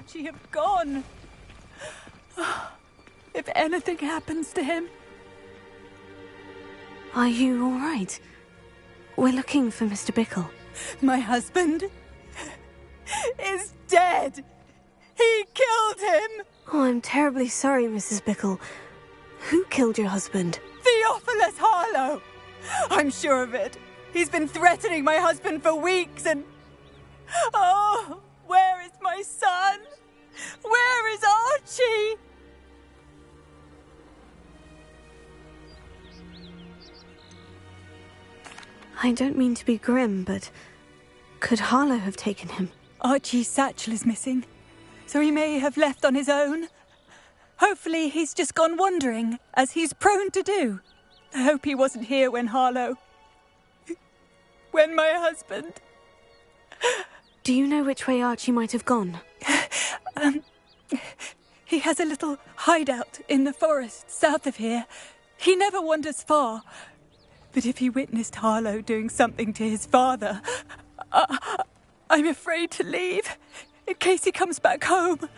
Archie have gone? If anything happens to him... Are you all right? We're looking for Mr. Bickle. My husband is dead. He killed him. Oh, I'm terribly sorry, Mrs. Bickle. Who killed your husband? Theophilus Harlow. I'm sure of it. He's been threatening my husband for weeks and... Oh, where is my son? Where is Archie? I don't mean to be grim, but could Harlow have taken him? Archie's satchel is missing, so he may have left on his own. Hopefully he's just gone wandering, as he's prone to do. I hope he wasn't here when Harlow... when my husband... Do you know which way Archie might have gone? He has a little hideout in the forest south of here. He never wanders far. But if he witnessed Harlow doing something to his father, I'm afraid to leave, in case he comes back home.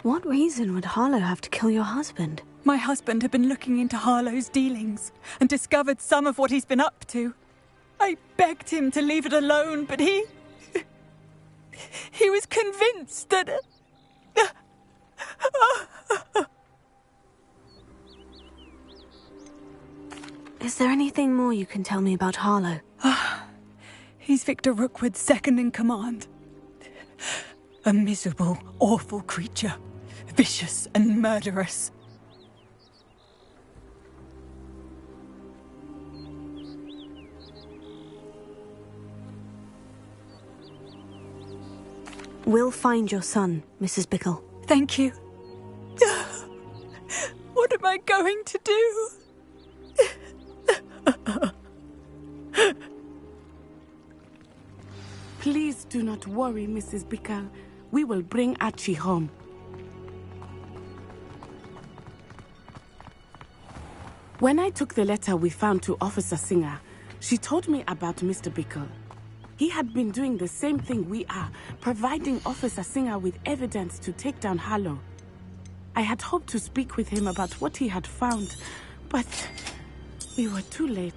What reason would Harlow have to kill your husband? My husband had been looking into Harlow's dealings and discovered some of what he's been up to. I begged him to leave it alone, but he was convinced that... Is there anything more you can tell me about Harlow? He's Victor Rookwood's second in command. A miserable, awful creature. Vicious and murderous. We'll find your son, Mrs. Bickle. Thank you. What am I going to do? Please do not worry, Mrs. Bickle. We will bring Archie home. When I took the letter we found to Officer Singer, she told me about Mr. Bickle. He had been doing the same thing we are, providing Officer Singer with evidence to take down Harlow. I had hoped to speak with him about what he had found, but we were too late.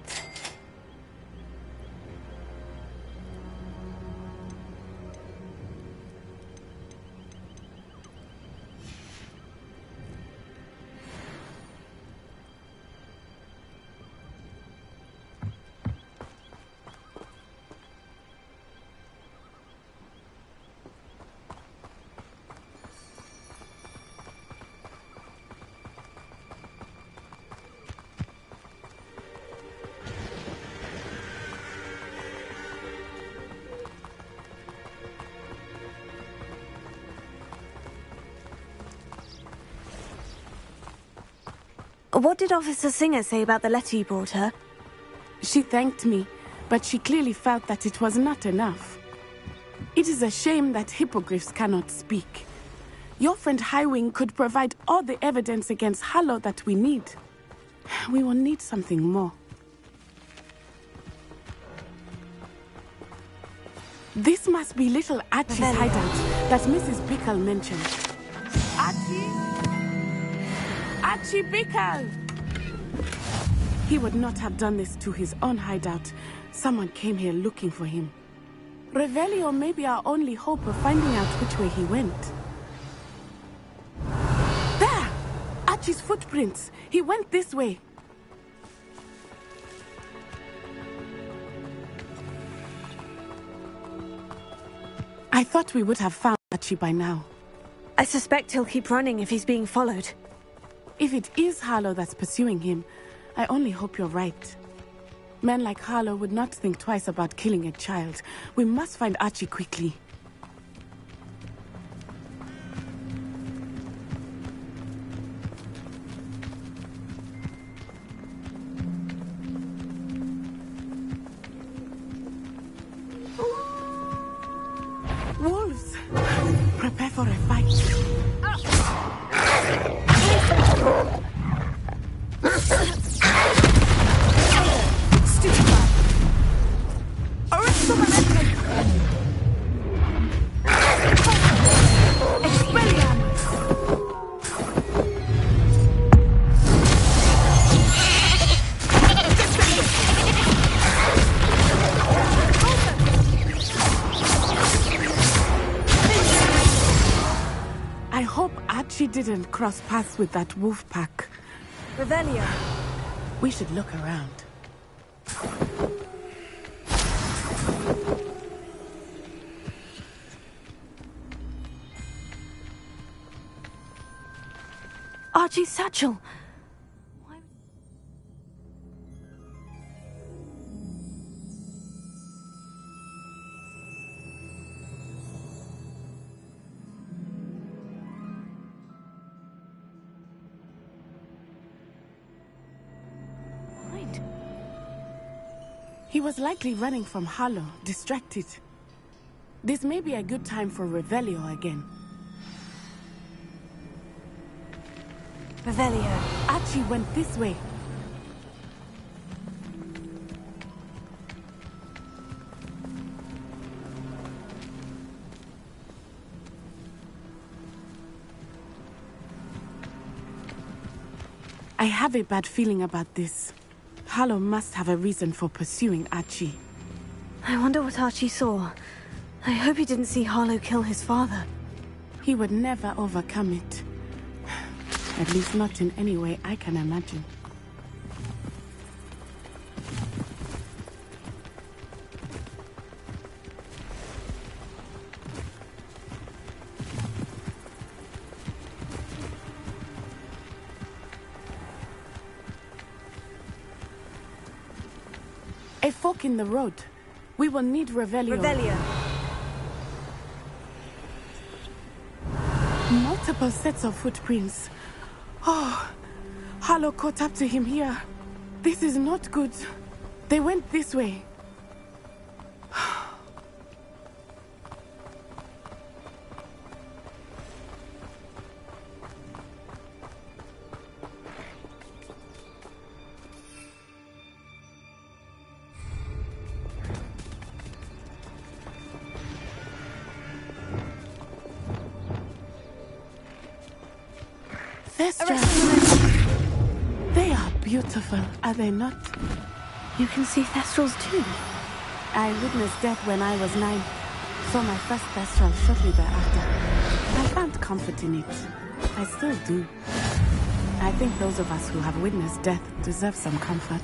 What did Officer Singer say about the letter you brought her? She thanked me, but she clearly felt that it was not enough. It is a shame that hippogriffs cannot speak. Your friend Highwing could provide all the evidence against Harlow that we need. We will need something more. This must be little Archie's hideout that Mrs. Bickle mentioned. Archie? Archie Bickle! He would not have done this to his own hideout. Someone came here looking for him. Revelio may be our only hope of finding out which way he went. There! Archie's footprints. He went this way. I thought we would have found Archie by now. I suspect he'll keep running if he's being followed. If it is Harlow that's pursuing him, I only hope you're right. Men like Harlow would not think twice about killing a child. We must find Archie quickly. Wolves! Prepare for a fight. Stitch back. didn't cross paths with that wolf pack. Revelio. We should look around. Archie's satchel. He was likely running from Harlow, distracted. This may be a good time for Revelio again. Revelio. Archie went this way. I have a bad feeling about this. Harlow must have a reason for pursuing Archie. I wonder what Archie saw. I hope he didn't see Harlow kill his father. He would never overcome it. At least not in any way I can imagine. A fork in the road. We will need Revelio. Revelio. Multiple sets of footprints. Oh, Harlow caught up to him here. This is not good. They went this way. They are beautiful, are they not? You can see Thestrals too. I witnessed death when I was 9. Saw my first Thestral shortly thereafter. I found comfort in it. I still do. I think those of us who have witnessed death deserve some comfort.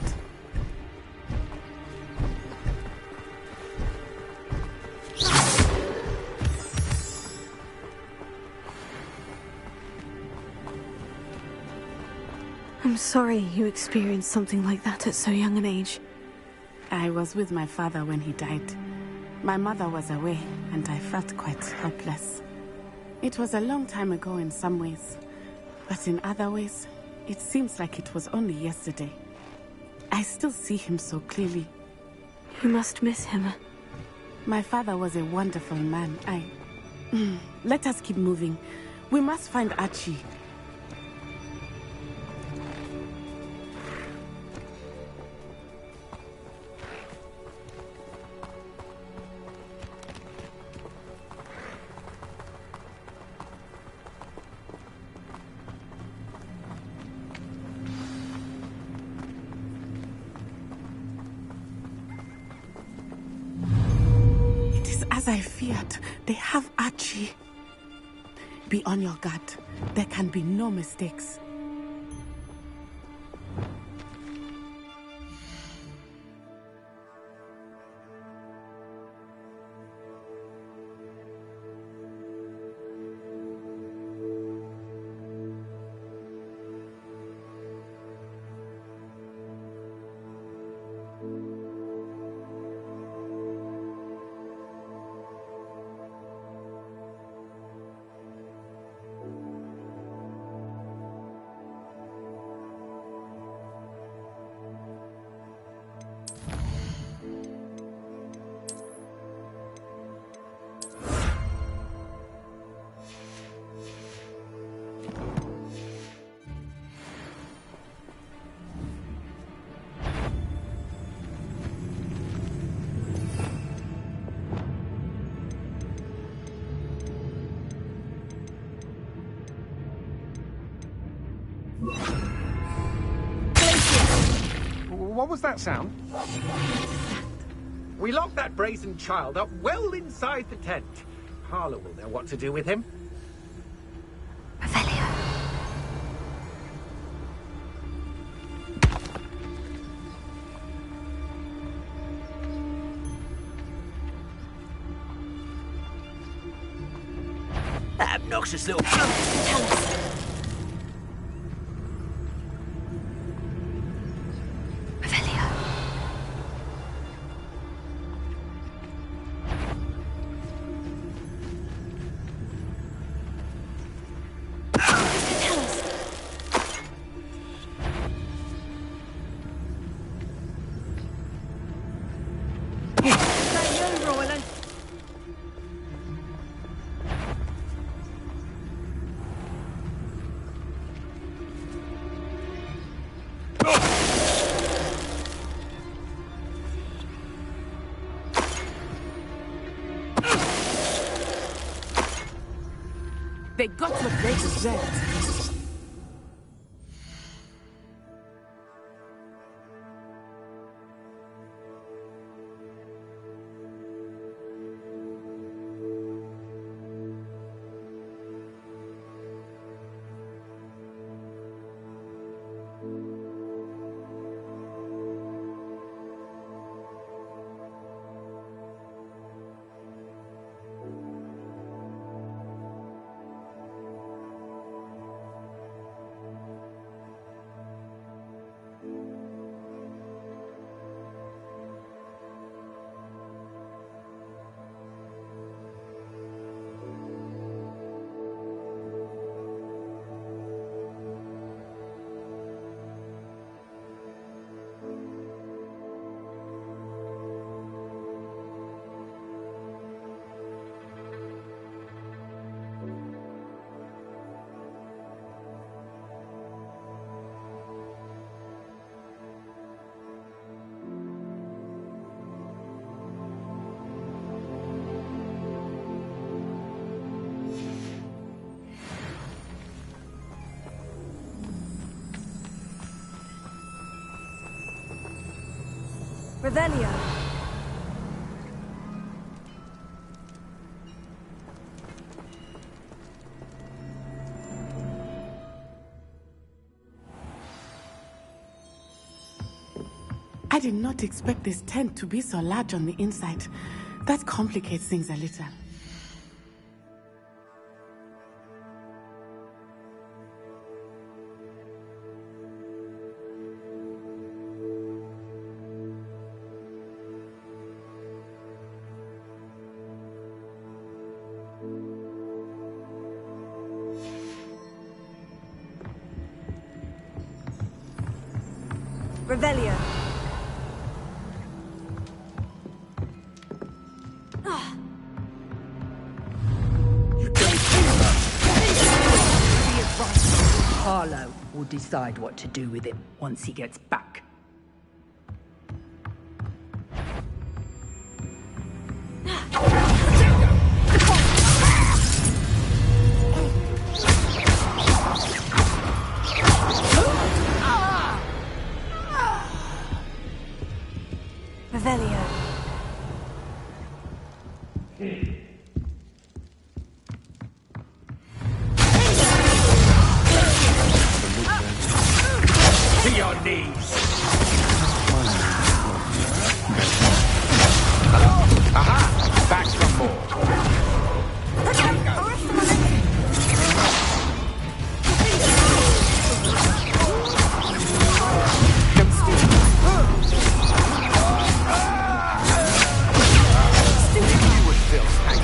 I'm sorry you experienced something like that at so young an age. I was with my father when he died. My mother was away, and I felt quite helpless. It was a long time ago in some ways, but in other ways, it seems like it was only yesterday. I still see him so clearly. You must miss him. My father was a wonderful man. Let us keep moving. We must find Archie. As I feared, they have Archie. Be on your guard. There can be no mistakes. What was that sound? We locked that brazen child up well inside the tent. Harlow will know what to do with him. Revelio. That obnoxious little... Revelio. They got what they deserved. Revelio. I did not expect this tent to be so large on the inside. That complicates things a little. Revelio. Harlow will decide what to do with him once he gets back. Revelio. To your knees! Aha! Back from more. You would still hang.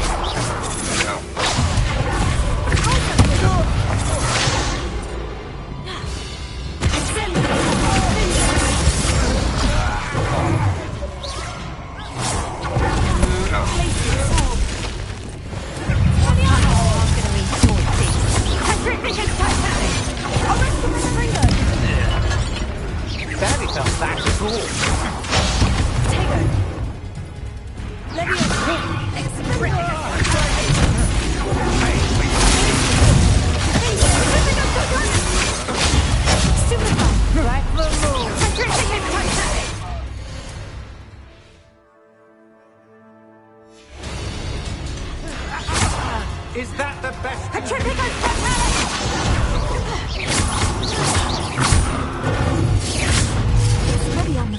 Barely felt that at all. Is that the best? Ready on the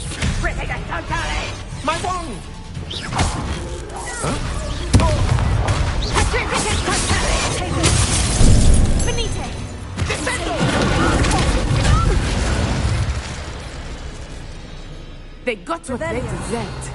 They got what they deserved.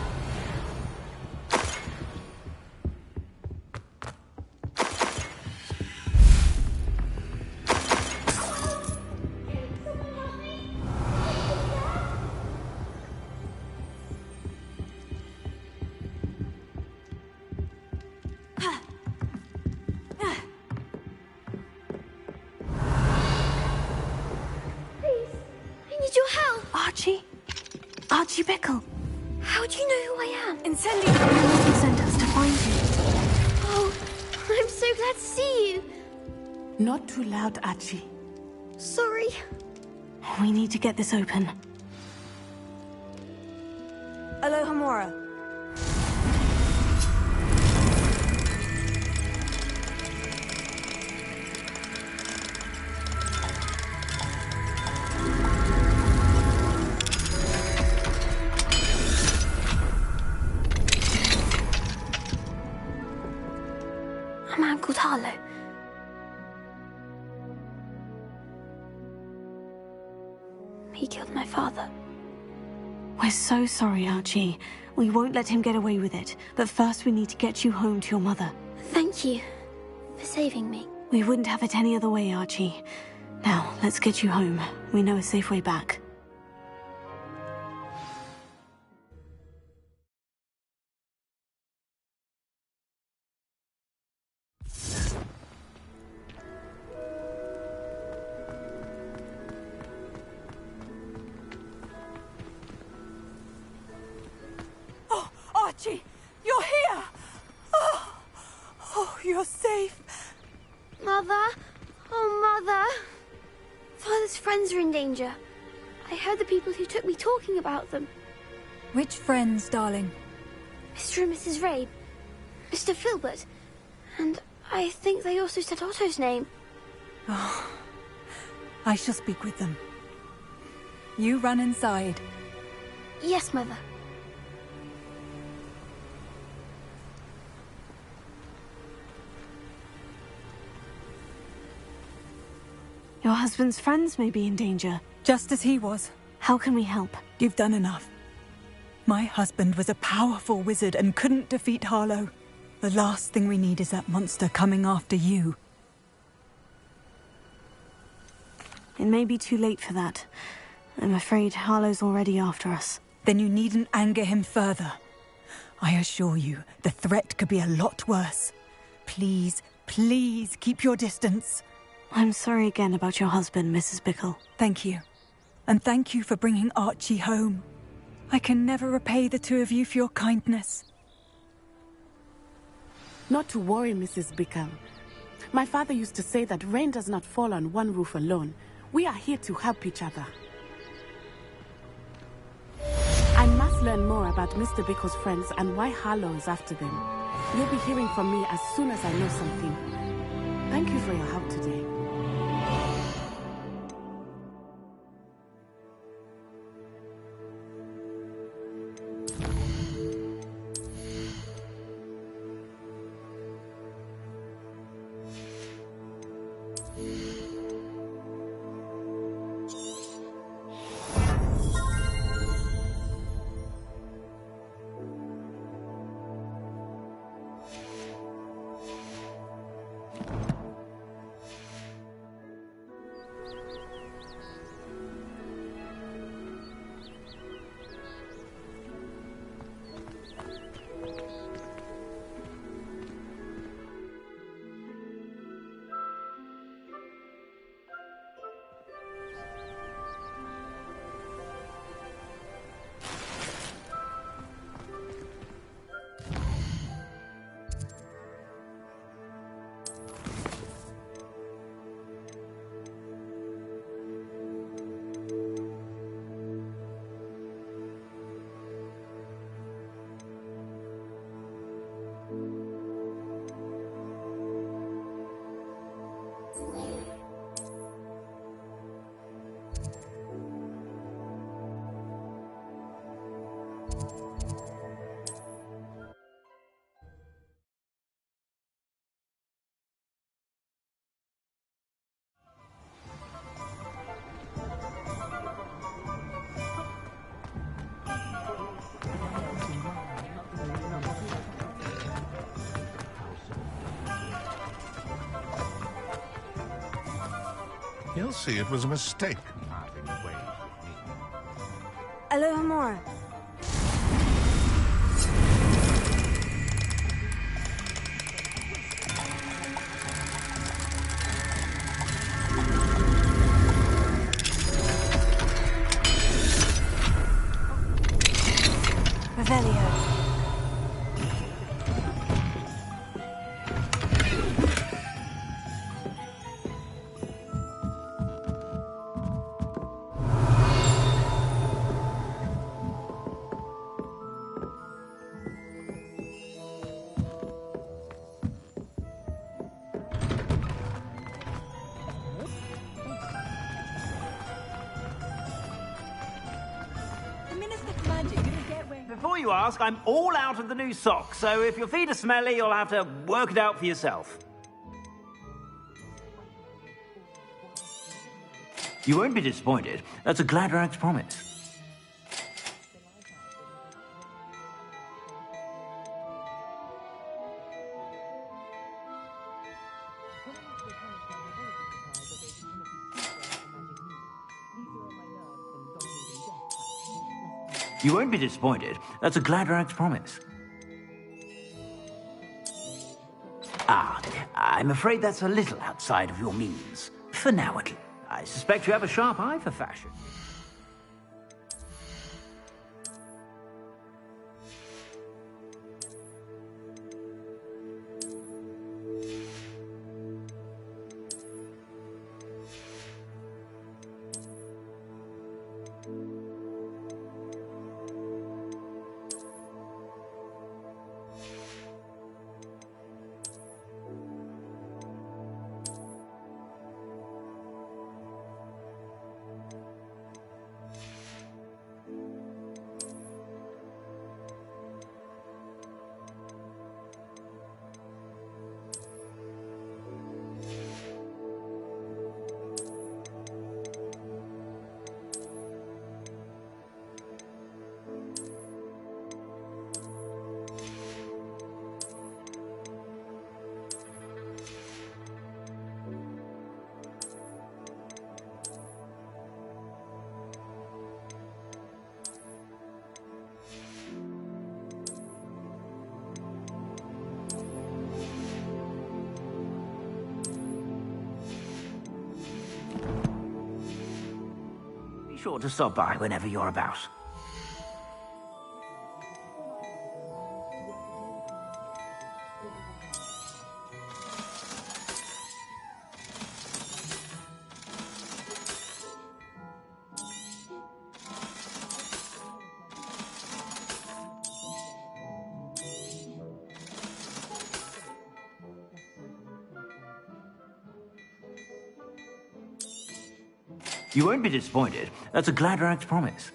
Archie Bickle. How do you know who I am? Incendio sent us to find you. Oh, I'm so glad to see you. Not too loud, Archie. Sorry. We need to get this open. Alohomora. A man called Harlow. He killed my father. We're so sorry, Archie. We won't let him get away with it. But first we need to get you home to your mother. Thank you for saving me. We wouldn't have it any other way, Archie. Now, let's get you home. We know a safe way back. Oh, Archie, you're here! Oh, you're safe. Mother? Oh, Mother. Father's friends are in danger. I heard the people who took me talking about them. Which friends, darling? Mr. and Mrs. Rabe, Mr. Filbert, and I think they also said Otto's name. Oh, I shall speak with them. You run inside. Yes, Mother. Your husband's friends may be in danger. Just as he was. How can we help? You've done enough. My husband was a powerful wizard and couldn't defeat Harlow. The last thing we need is that monster coming after you. It may be too late for that. I'm afraid Harlow's already after us. Then you needn't anger him further. I assure you, the threat could be a lot worse. Please, please keep your distance. I'm sorry again about your husband, Mrs. Bickle. Thank you. And thank you for bringing Archie home. I can never repay the two of you for your kindness. Not to worry, Mrs. Bickle. My father used to say that rain does not fall on one roof alone. We are here to help each other. I must learn more about Mr. Bickle's friends and why Harlow is after them. You'll be hearing from me as soon as I know something. Thank you for your help today. He'll see it was a mistake. Aloha Mora. Revelio. Before you ask, I'm all out of the new socks, so if your feet are smelly, you'll have to work it out for yourself. You won't be disappointed. That's a Gladrag's promise. You won't be disappointed. That's a Gladrag's promise. Ah, I'm afraid that's a little outside of your means. For now, at least. I suspect you have a sharp eye for fashion. Be sure to stop by whenever you're about. You won't be disappointed. That's a Gladrag's promise.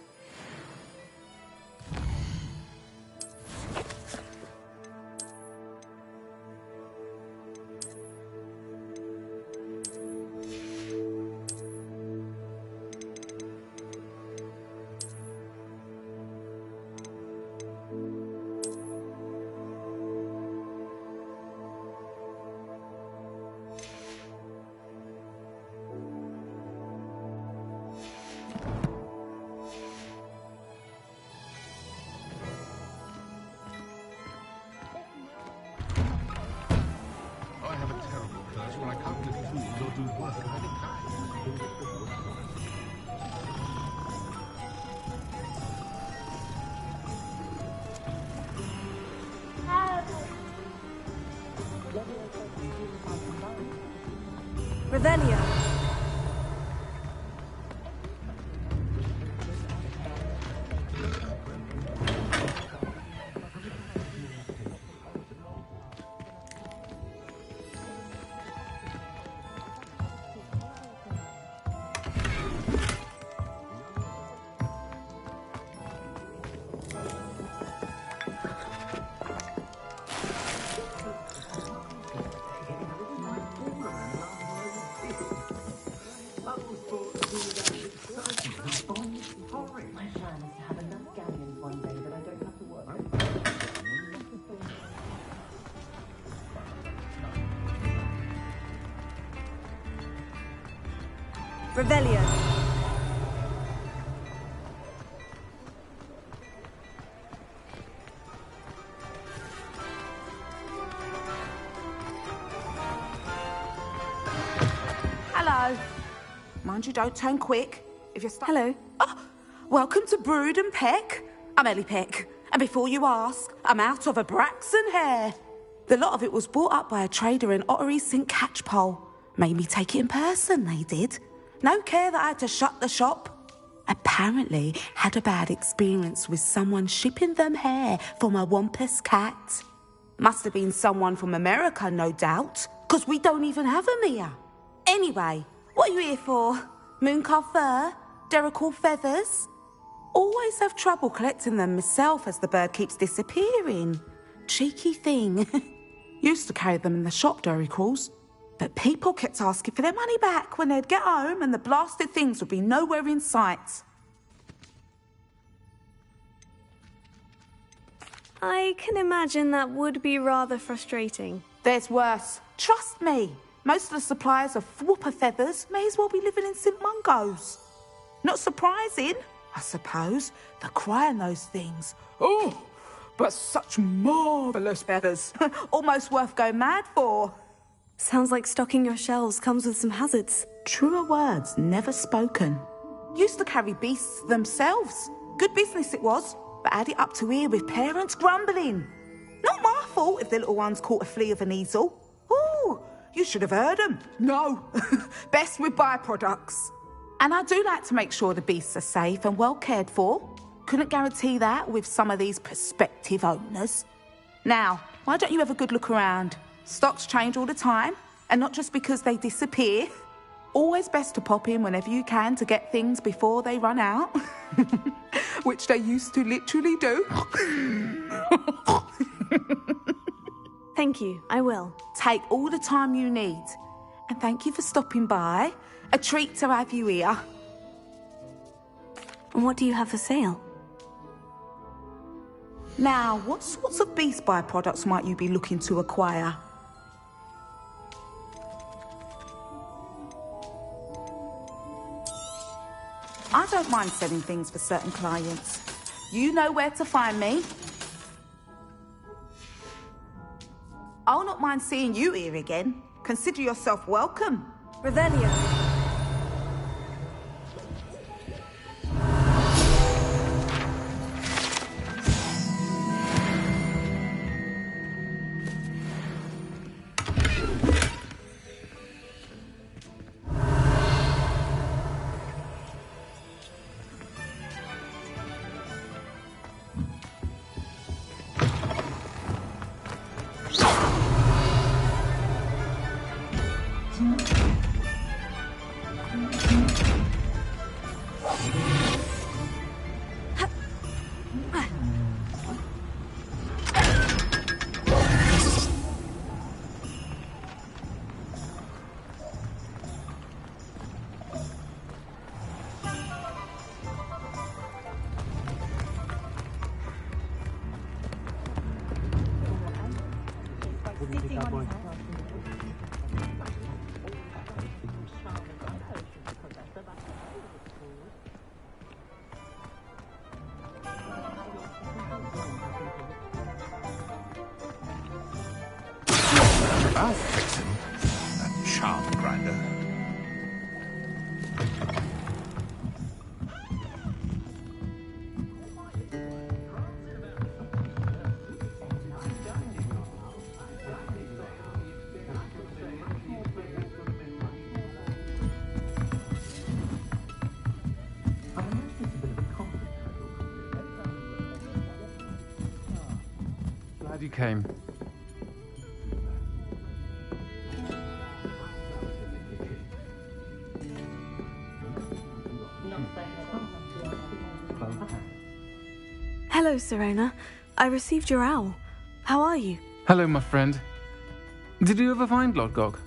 Revelio. Hello. Mind you, don't turn quick. If you're stuck. Hello. Oh, welcome to Brood and Peck. I'm Ellie Peck. And before you ask, I'm out of a Braxton hair. The lot of it was bought up by a trader in Ottery St. Catchpole. Made me take it in person, they did. No care that I had to shut the shop. Apparently had a bad experience with someone shipping them hair for my Wampus cat. Must have been someone from America, no doubt, because we don't even have them here. Anyway, what are you here for? Mooncar fur? Derrickle feathers? Always have trouble collecting them myself as the bird keeps disappearing. Cheeky thing. Used to carry them in the shop, Derricles. But people kept asking for their money back when they'd get home and the blasted things would be nowhere in sight. I can imagine that would be rather frustrating. There's worse. Trust me. Most of the suppliers of whooper feathers may as well be living in St. Mungo's. Not surprising, I suppose, the cry on those things. Oh, but such marvellous feathers. Almost worth going mad for. Sounds like stocking your shelves comes with some hazards. Truer words never spoken. Used to carry beasts themselves. Good business it was, but add it up to here with parents grumbling. Not my fault if the little ones caught a flea of an easel. Ooh, you should have heard them. No, best with byproducts. And I do like to make sure the beasts are safe and well cared for. Couldn't guarantee that with some of these prospective owners. Now, why don't you have a good look around? Stocks change all the time, and not just because they disappear. Always best to pop in whenever you can to get things before they run out. Which they used to literally do. Thank you, I will. Take all the time you need. And thank you for stopping by. A treat to have you here. And what do you have for sale? Now, what sorts of beast byproducts might you be looking to acquire? I don't mind selling things for certain clients. You know where to find me. I'll not mind seeing you here again. Consider yourself welcome. Revelio. I'll fix him. That charm grinder. Glad you came. Hello, Serena. I received your owl. How are you? Hello, my friend. Did you ever find Lodgok?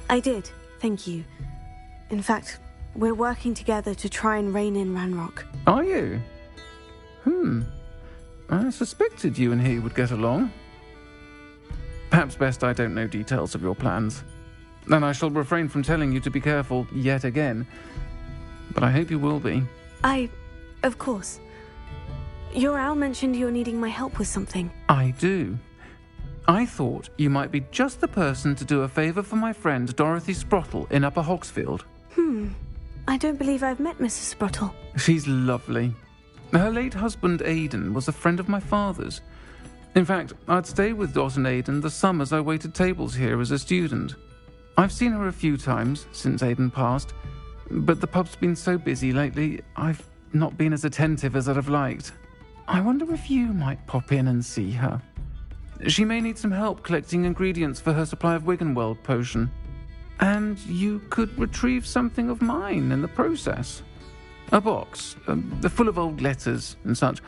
I did, thank you. In fact, we're working together to try and rein in Ranrock. Are you? I suspected you and he would get along. Perhaps best I don't know details of your plans. and I shall refrain from telling you to be careful yet again. But I hope you will be. Of course. Your owl mentioned you're needing my help with something. I do. I thought you might be just the person to do a favour for my friend Dorothy Sprottle in Upper Hogsfield. I don't believe I've met Mrs. Sprottle. She's lovely. Her late husband Aidan was a friend of my father's. In fact, I'd stay with Dot and Aidan the summers I waited tables here as a student. I've seen her a few times since Aidan passed, but the pub's been so busy lately, I've not been as attentive as I'd have liked. I wonder if you might pop in and see her. She may need some help collecting ingredients for her supply of Wiggenweld potion. And you could retrieve something of mine in the process. A box, full of old letters and such.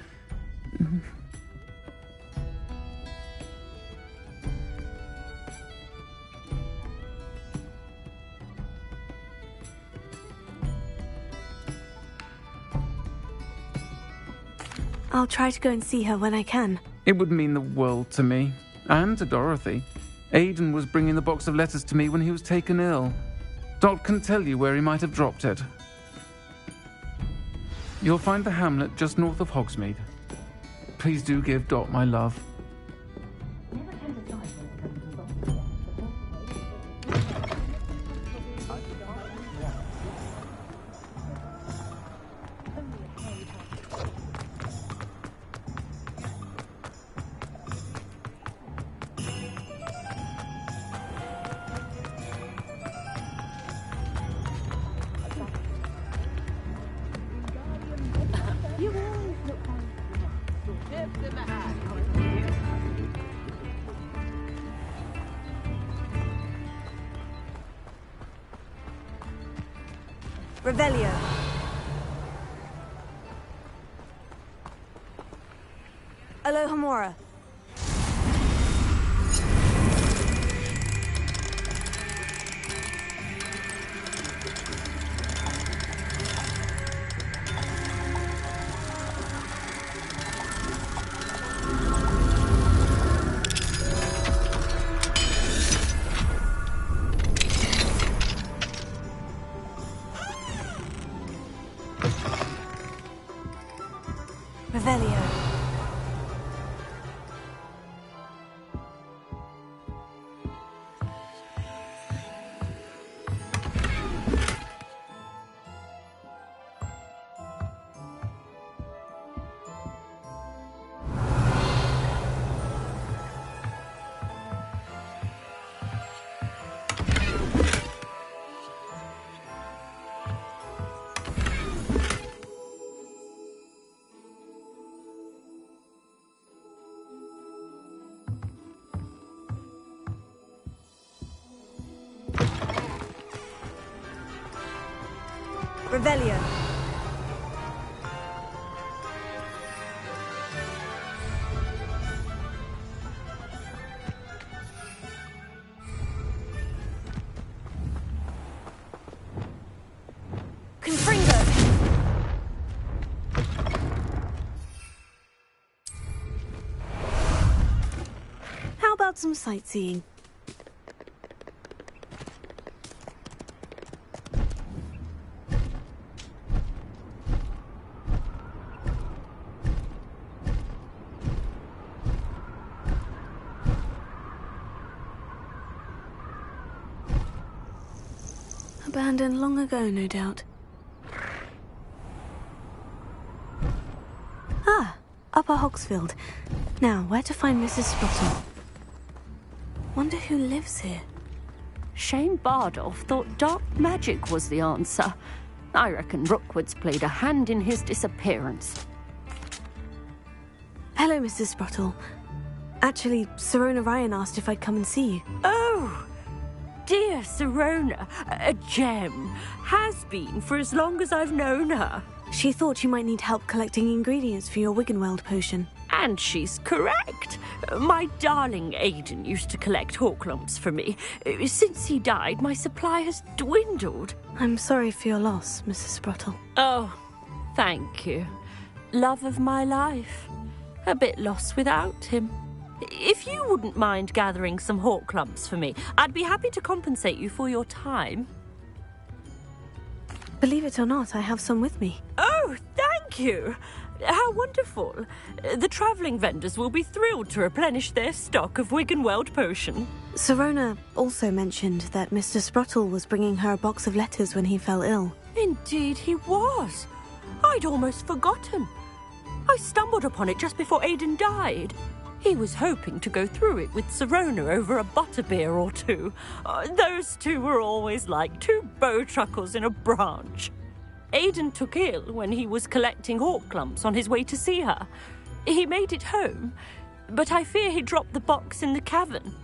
I'll try to go and see her when I can. It would mean the world to me, and to Dorothy. Aidan was bringing the box of letters to me when he was taken ill. Dot can tell you where he might have dropped it. You'll find the hamlet just north of Hogsmeade. Please do give Dot my love. Revelio. Alohomora. Revelio. Revelio. Confringo. How about some sightseeing? Abandoned long ago, no doubt. Ah, Upper Hogsfield. Now, where to find Mrs. Sprottle? Wonder who lives here. Shane Bardolph thought dark magic was the answer. I reckon Rookwood's played a hand in his disappearance. Hello, Mrs. Sprottle. Actually, Sirona Ryan asked if I'd come and see you. Oh! Dear Sirona, a gem. Has been for as long as I've known her. She thought you might need help collecting ingredients for your Wiggenweld potion. And she's correct. My darling Aidan used to collect hawklumps for me. Since he died, my supply has dwindled. I'm sorry for your loss, Mrs. Sprottle. Oh, thank you. Love of my life. A bit lost without him. If you wouldn't mind gathering some hawk clumps for me, I'd be happy to compensate you for your time. Believe it or not, I have some with me. Oh, thank you! How wonderful. The travelling vendors will be thrilled to replenish their stock of Wiggenweld potion. Sirona also mentioned that Mr. Sprottle was bringing her a box of letters when he fell ill. Indeed he was. I'd almost forgotten. I stumbled upon it just before Aiden died. He was hoping to go through it with Sirona over a butterbeer or two. Those two were always like two bowtruckles in a branch. Aiden took ill when he was collecting hawk clumps on his way to see her. He made it home, but I fear he dropped the box in the cavern.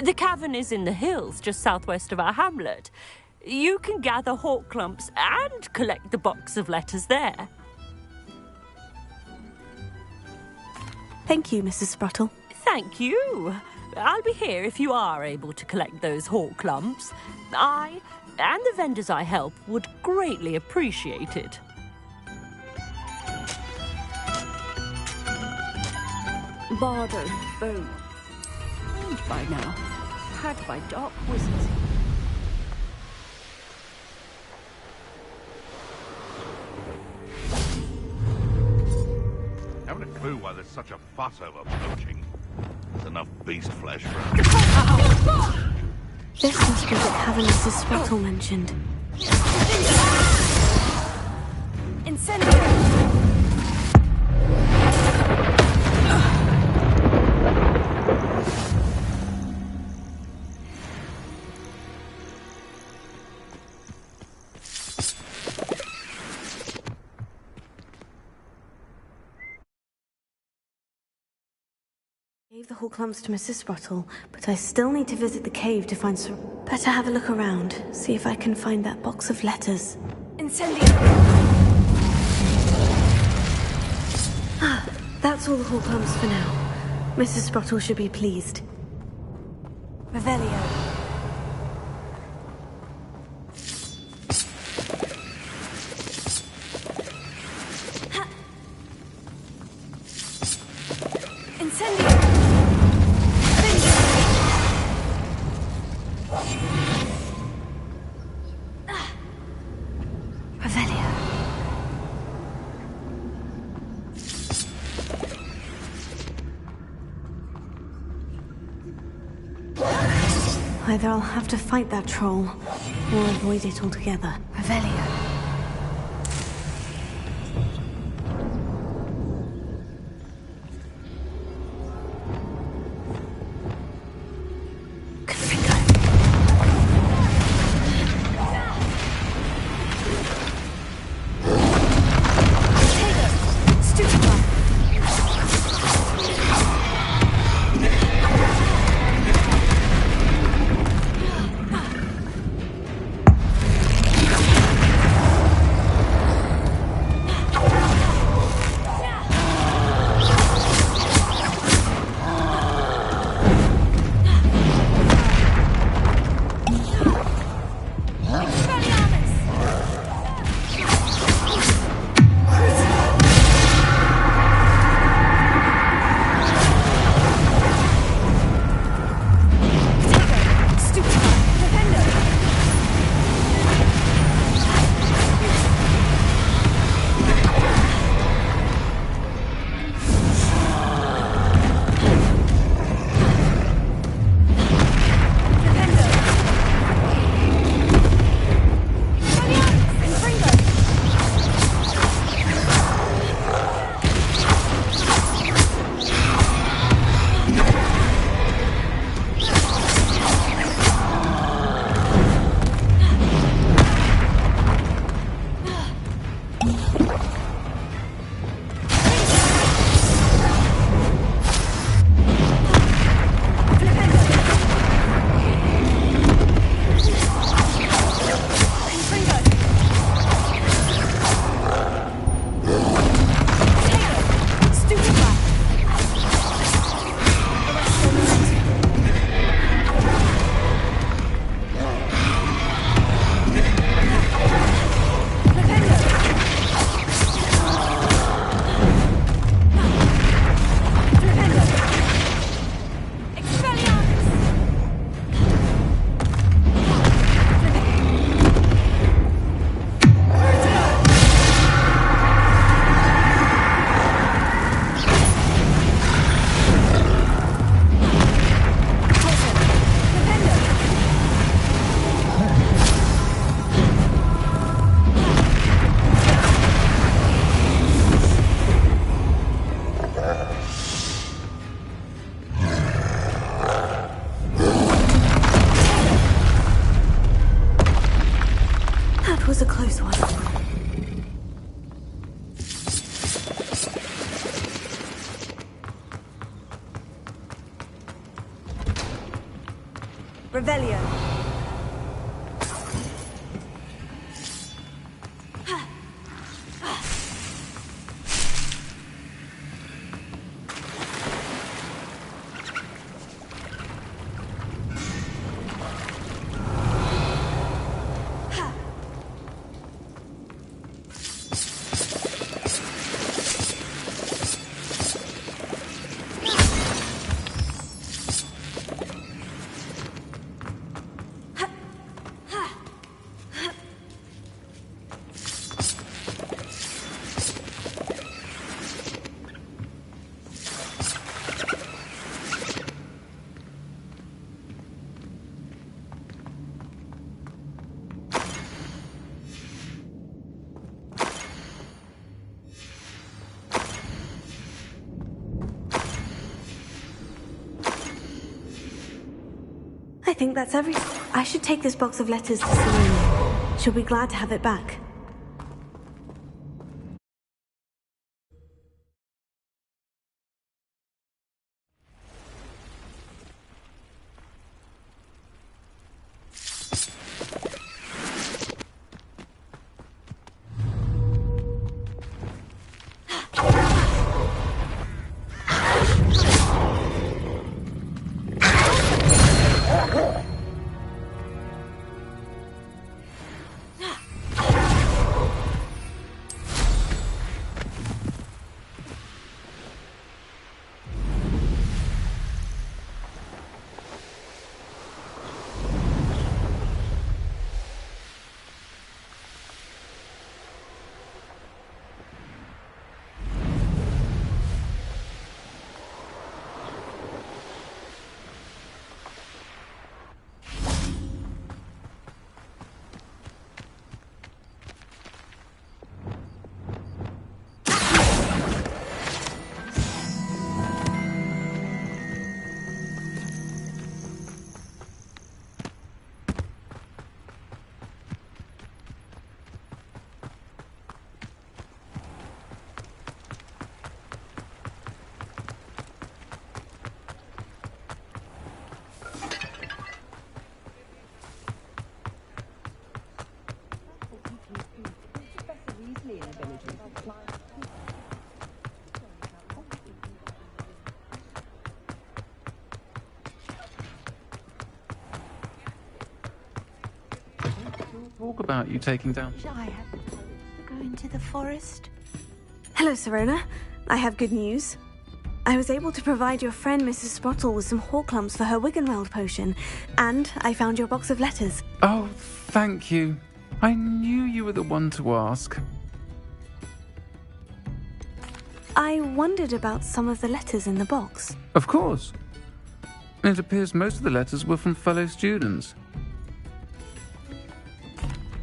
The cavern is in the hills just southwest of our hamlet. You can gather hawk clumps and collect the box of letters there. Thank you, Mrs. Sprottle. Thank you. I'll be here if you are able to collect those hawk clumps. I and the vendors I help would greatly appreciate it. Bardo Bow. Owned by now. Had by dark wizards. Haven't a clue why there's such a fuss over poaching. There's enough beast flesh for This must be the cavern Mrs. Sprottle mentioned. Incendio! Gave the hawk clumps to Mrs. Sprottle, but I still need to visit the cave to find some... Better have a look around, see if I can find that box of letters. Incendio! That's all the hawk clumps for now. Mrs. Sprottle should be pleased. Revelio. Incendio! Revelio. Either I'll have to fight that troll, or avoid it altogether. Revelio. was a close one. Revelio. I think that's everything. I should take this box of letters to Serena. She'll be glad to have it back. Talk about you taking down. I have to go into the forest. Hello, Serena. I have good news. I was able to provide your friend Mrs. Sprottle with some Horklumps for her Wiggenweld potion, and I found your box of letters. Oh, thank you. I knew you were the one to ask. I wondered about some of the letters in the box. Of course. It appears most of the letters were from fellow students.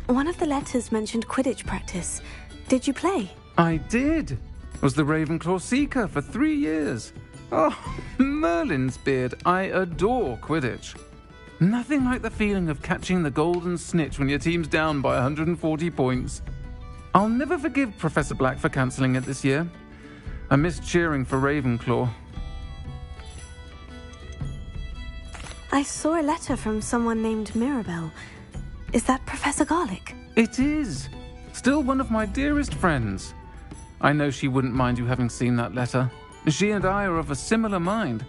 One of the letters mentioned Quidditch practice. Did you play? I did. Was the Ravenclaw Seeker for 3 years. Oh, Merlin's beard. I adore Quidditch. Nothing like the feeling of catching the golden snitch when your team's down by 140 points. I'll never forgive Professor Black for cancelling it this year. I missed cheering for Ravenclaw. I saw a letter from someone named Mirabelle. Is that Professor Garlick? It is. Still one of my dearest friends. I know she wouldn't mind you having seen that letter. She and I are of a similar mind,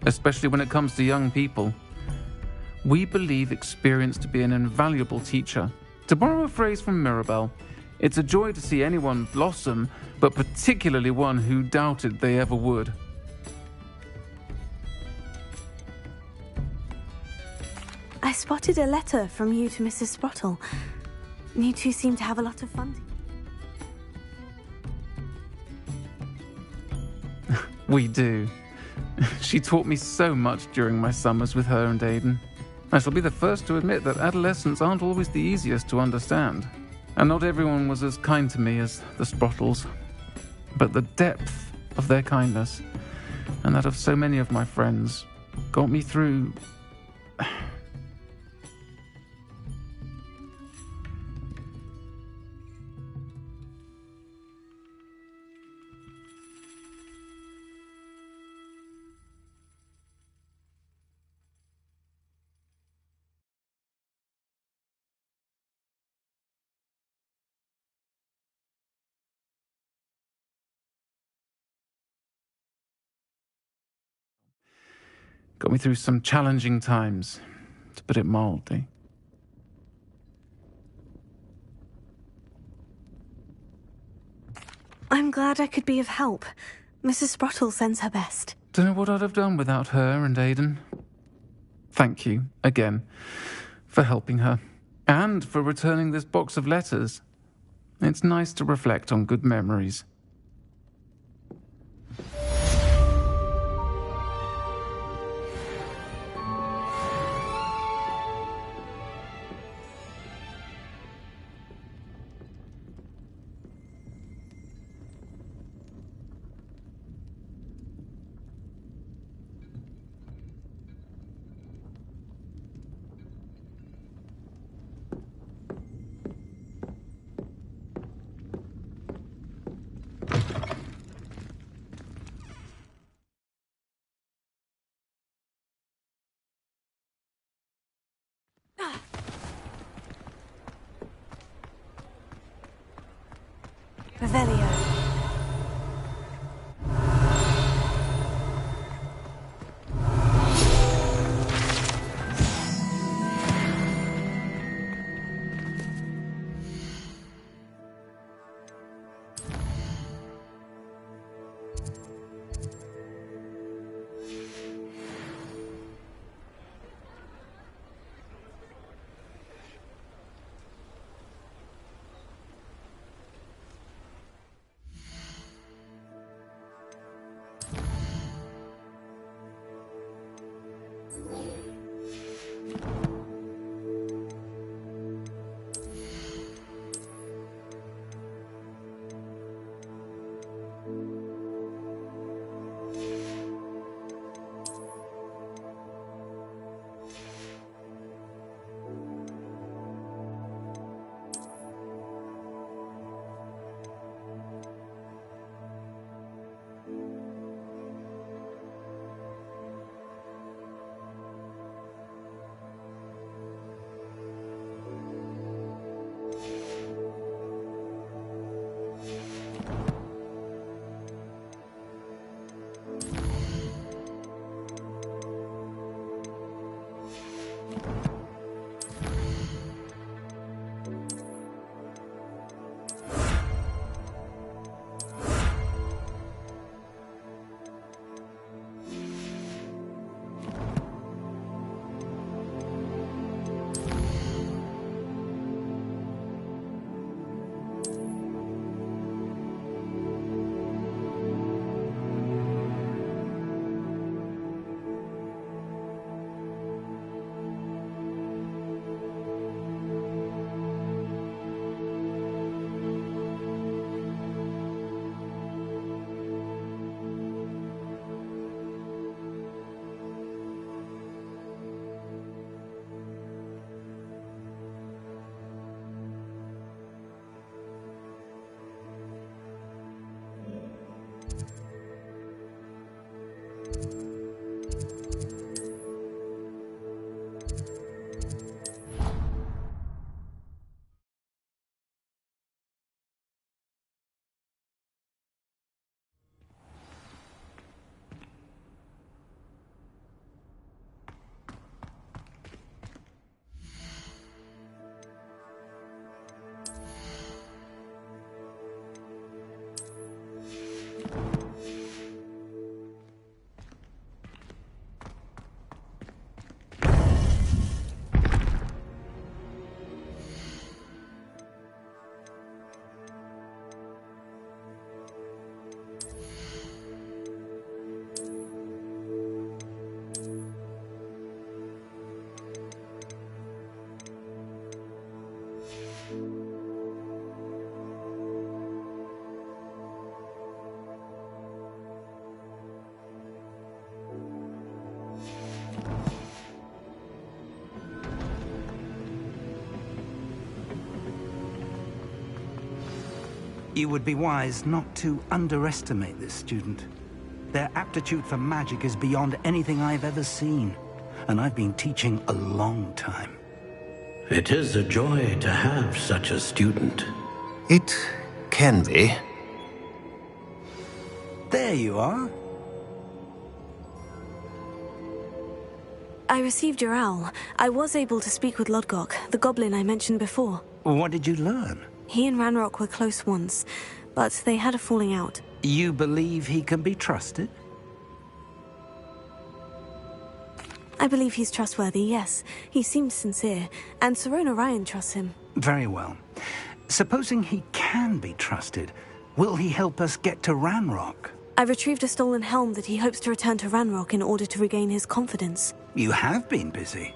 especially when it comes to young people. We believe experience to be an invaluable teacher. To borrow a phrase from Mirabelle, it's a joy to see anyone blossom, but particularly one who doubted they ever would. I spotted a letter from you to Mrs. Sprottle. You two seem to have a lot of fun. We do. She taught me so much during my summers with her and Aiden. I shall be the first to admit that adolescents aren't always the easiest to understand. And not everyone was as kind to me as the Sprottles. But the depth of their kindness, and that of so many of my friends, got me through... Got me through some challenging times, to put it mildly. I'm glad I could be of help. Mrs. Sprottle sends her best. Don't know what I'd have done without her and Aidan. Thank you, again, for helping her, and for returning this box of letters. It's nice to reflect on good memories. Revelio. You would be wise not to underestimate this student. Their aptitude for magic is beyond anything I've ever seen, and I've been teaching a long time. It is a joy to have such a student. It can be. There you are. I received your owl. I was able to speak with Lodgok, the goblin I mentioned before. What did you learn? He and Ranrock were close once, but they had a falling out. You believe he can be trusted? I believe he's trustworthy, yes. He seems sincere, and Sirona Ryan trusts him. Very well. Supposing he can be trusted, will he help us get to Ranrock? I retrieved a stolen helm that he hopes to return to Ranrock in order to regain his confidence. You have been busy.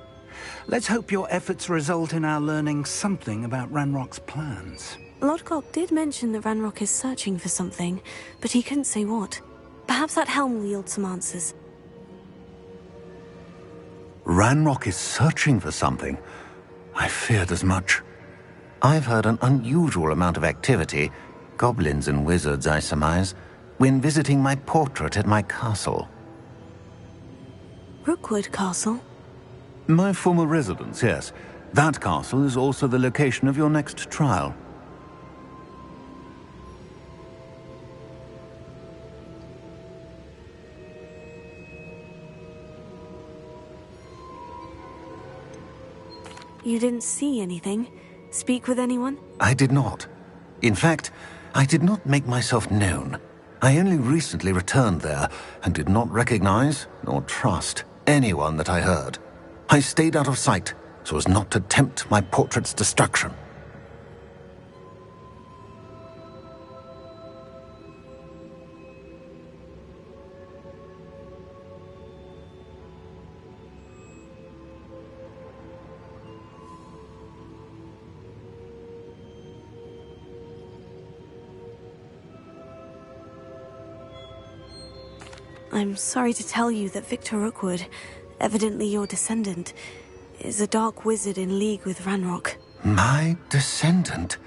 Let's hope your efforts result in our learning something about Ranrock's plans. Lodgok did mention that Ranrock is searching for something, but he couldn't say what. Perhaps that helm will yield some answers. Ranrock is searching for something. I feared as much. I've heard an unusual amount of activity, goblins and wizards, I surmise, when visiting my portrait at my castle. Rookwood Castle? My former residence, yes. That castle is also the location of your next trial. You didn't see anything? Speak with anyone? I did not. In fact, I did not make myself known. I only recently returned there and did not recognize nor trust anyone that I heard. I stayed out of sight so as not to tempt my portrait's destruction. I'm sorry to tell you that Victor Rookwood, evidently your descendant, is a dark wizard in league with Ranrock. My descendant?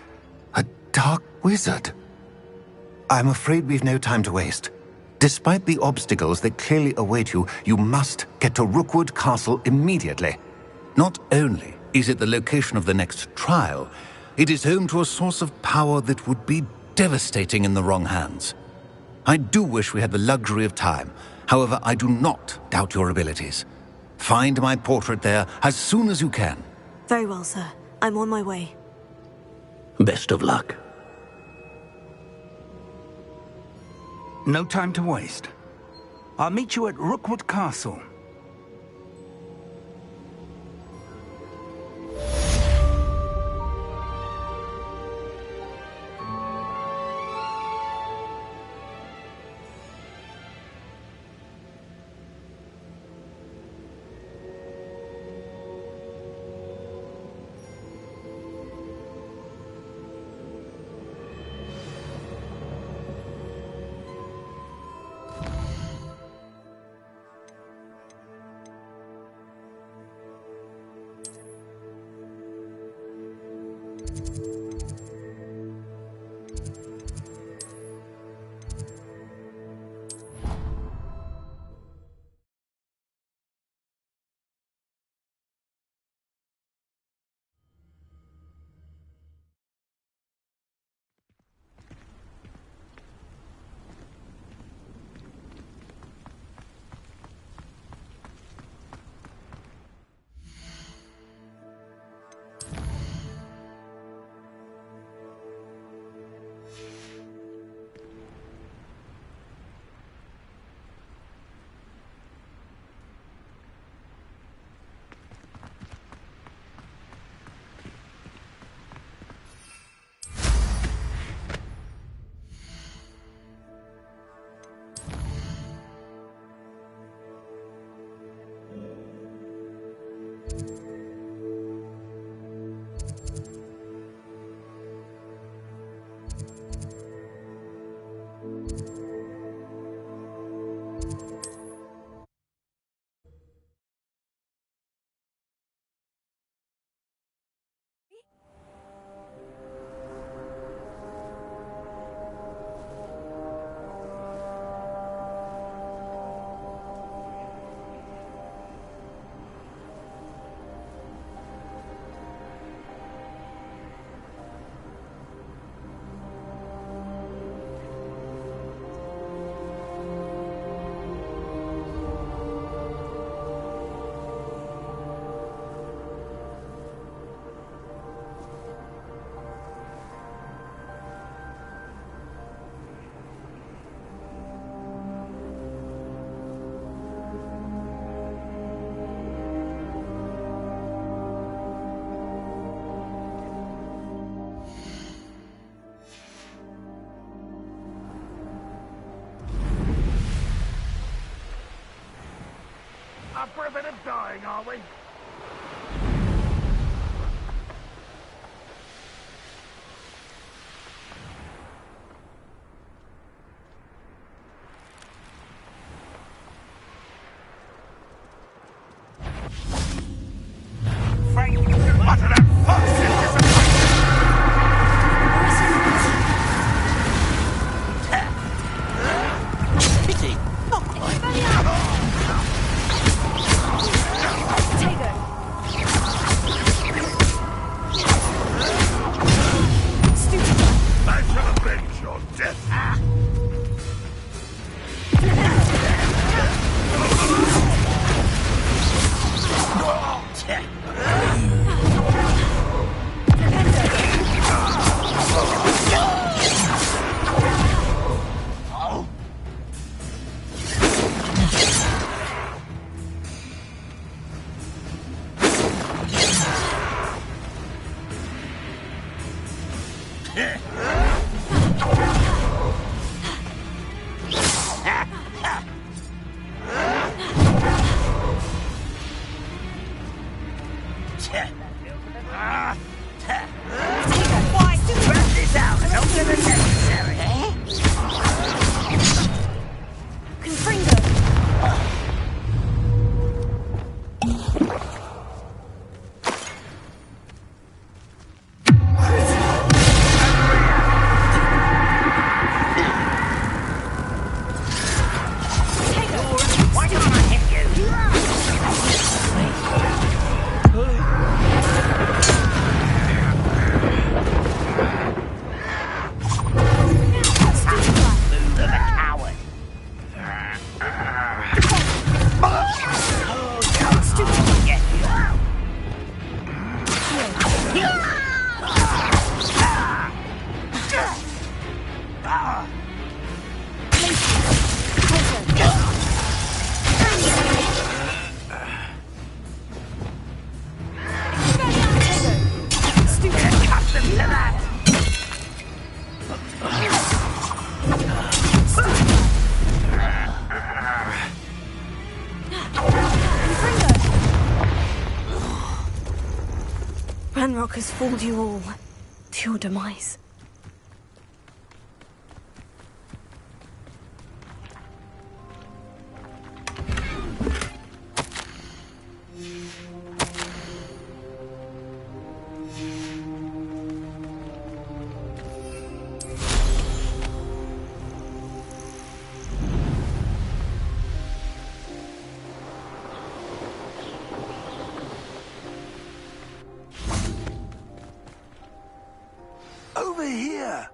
A dark wizard? I'm afraid we've no time to waste. Despite the obstacles that clearly await you, you must get to Rookwood Castle immediately. Not only is it the location of the next trial, it is home to a source of power that would be devastating in the wrong hands. I do wish we had the luxury of time. However, I do not doubt your abilities. Find my portrait there as soon as you can. Very well, sir. I'm on my way. Best of luck. No time to waste. I'll meet you at Rookwood Castle. bit of dying, are we? Ranrock has fooled you all to your demise. Over here!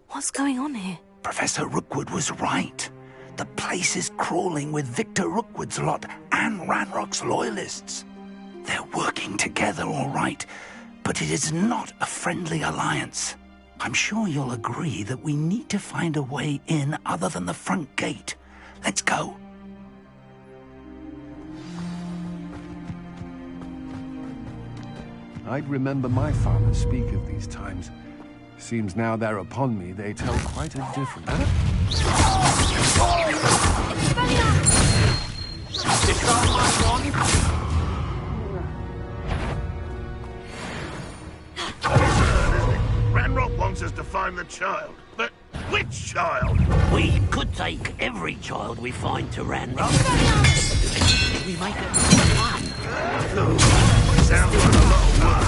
What's going on here? Professor Rookwood was right. The place is crawling with Victor Rookwood's lot and Ranrock's loyalists. They're working together, all right, but it is not a friendly alliance. I'm sure you'll agree that we need to find a way in other than the front gate. Let's go. I'd remember my father speak of these times. Seems now they're upon me, they tell quite a different... Ranrock wants us to find the child, but which child? We could take every child we find to Ranrock. We make it fun. Sounds like a lot of work.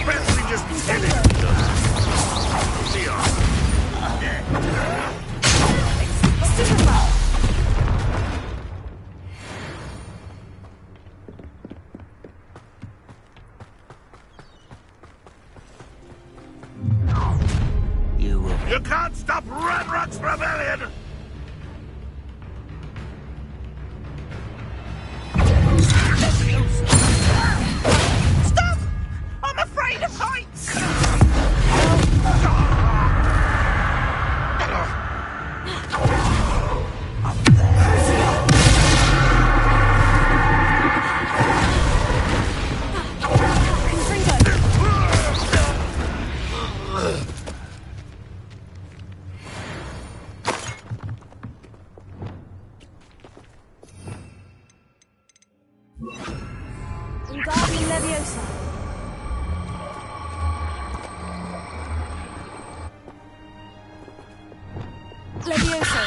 Perhaps we just tell it. You can't stop Ranrock's rebellion! Stop! I'm afraid of heights! Leviosa. Leviosa.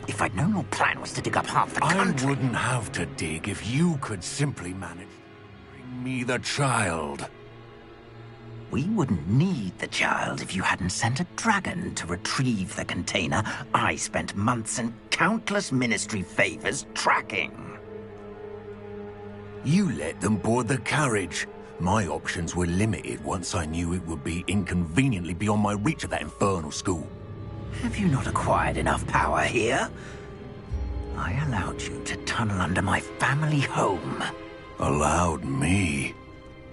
If I'd known your plan was to dig up half the country... I wouldn't have to dig if you could simply manage. Bring me the child. We wouldn't need the child if you hadn't sent a dragon to retrieve the container I spent months and countless ministry favors tracking. You let them board the carriage. My options were limited once I knew it would be inconveniently beyond my reach at that infernal school. Have you not acquired enough power here? I allowed you to tunnel under my family home. Allowed me?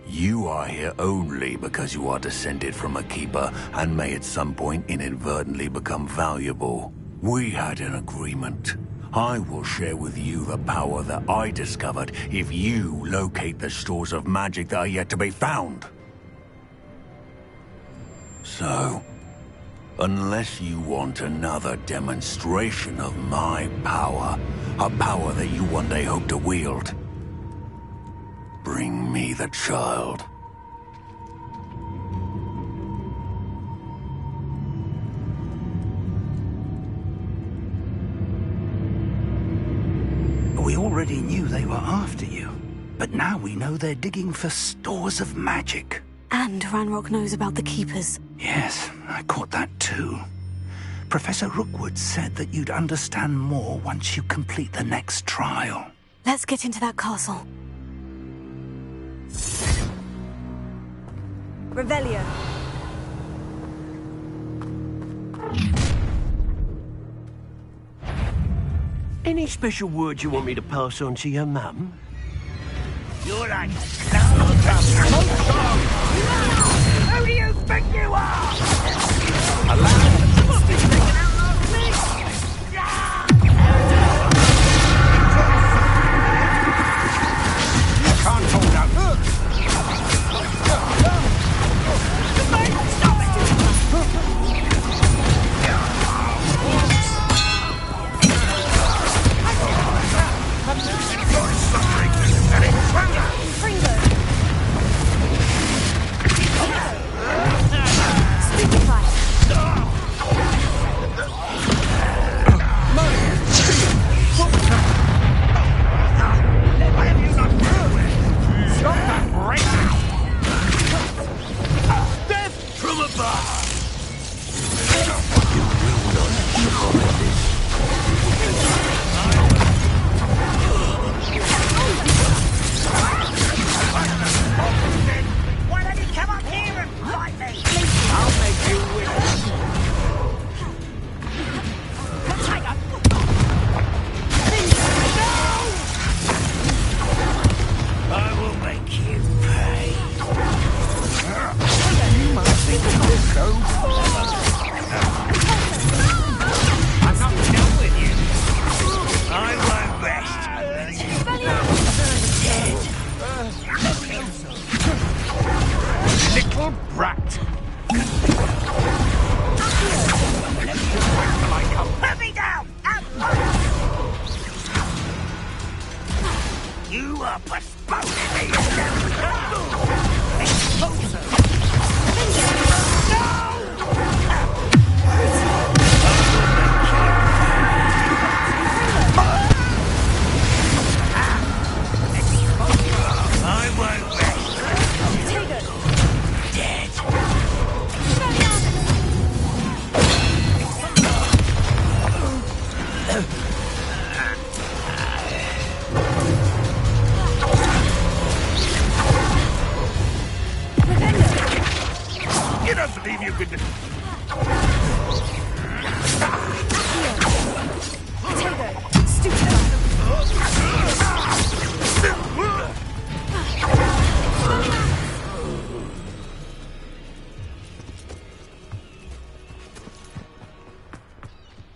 You are here only because you are descended from a keeper and may at some point inadvertently become valuable. We had an agreement. I will share with you the power that I discovered if you locate the stores of magic that are yet to be found. So, unless you want another demonstration of my power, a power that you one day hope to wield, bring me the child. We already knew they were after you, but now we know they're digging for stores of magic. And Ranrock knows about the Keepers. Yes, I caught that too. Professor Rookwood said that you'd understand more once you complete the next trial. Let's get into that castle. Revelio. Any special words you want me to pass on to your mum? You're like... Who do you think you are? Must be taken out last week! You can't hold out.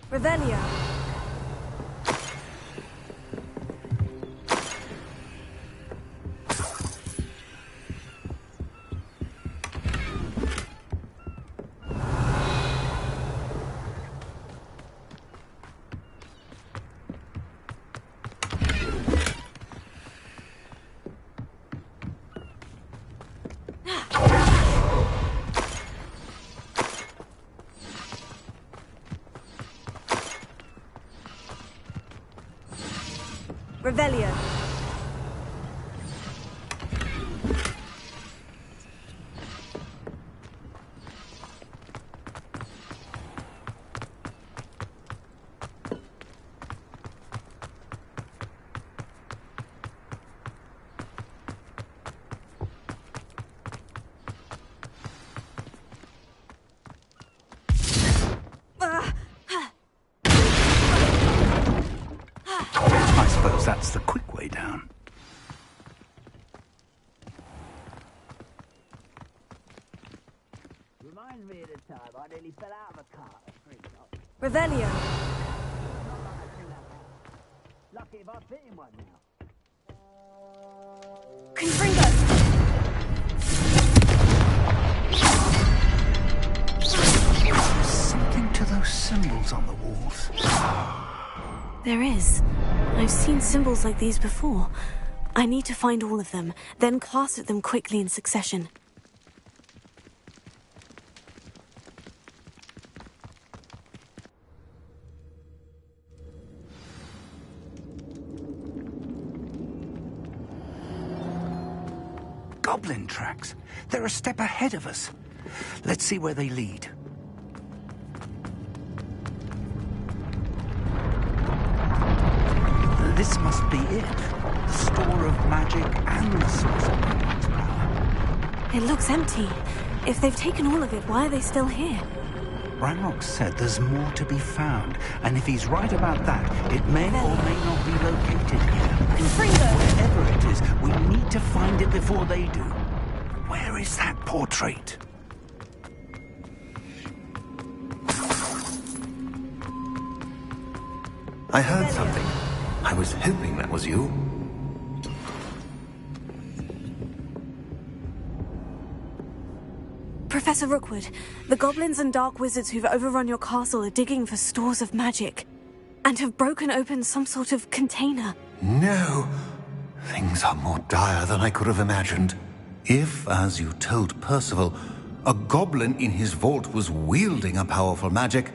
Revelio. Revelio. I suppose that's the quick way down. Reminds me of the time I nearly fell out of a car at 3 o'clock. Revelio. Lucky if I fit in one now. Confringo. Something to those symbols on the walls. There is. I've seen symbols like these before. I need to find all of them, then cast at them quickly in succession. Goblin tracks. They're a step ahead of us. Let's see where they lead. This must be it. The store of magic and the source of Hogwarts power. It looks empty. If they've taken all of it, why are they still here? Ranrock said there's more to be found, and if he's right about that, it may or may not be located here. Wherever it is, we need to find it before they do. Where is that portrait? I heard something. I was hoping that was you. Professor Rookwood, the goblins and dark wizards who've overrun your castle are digging for stores of magic and have broken open some sort of container. No. Things are more dire than I could have imagined. If, as you told Percival, a goblin in his vault was wielding a powerful magic,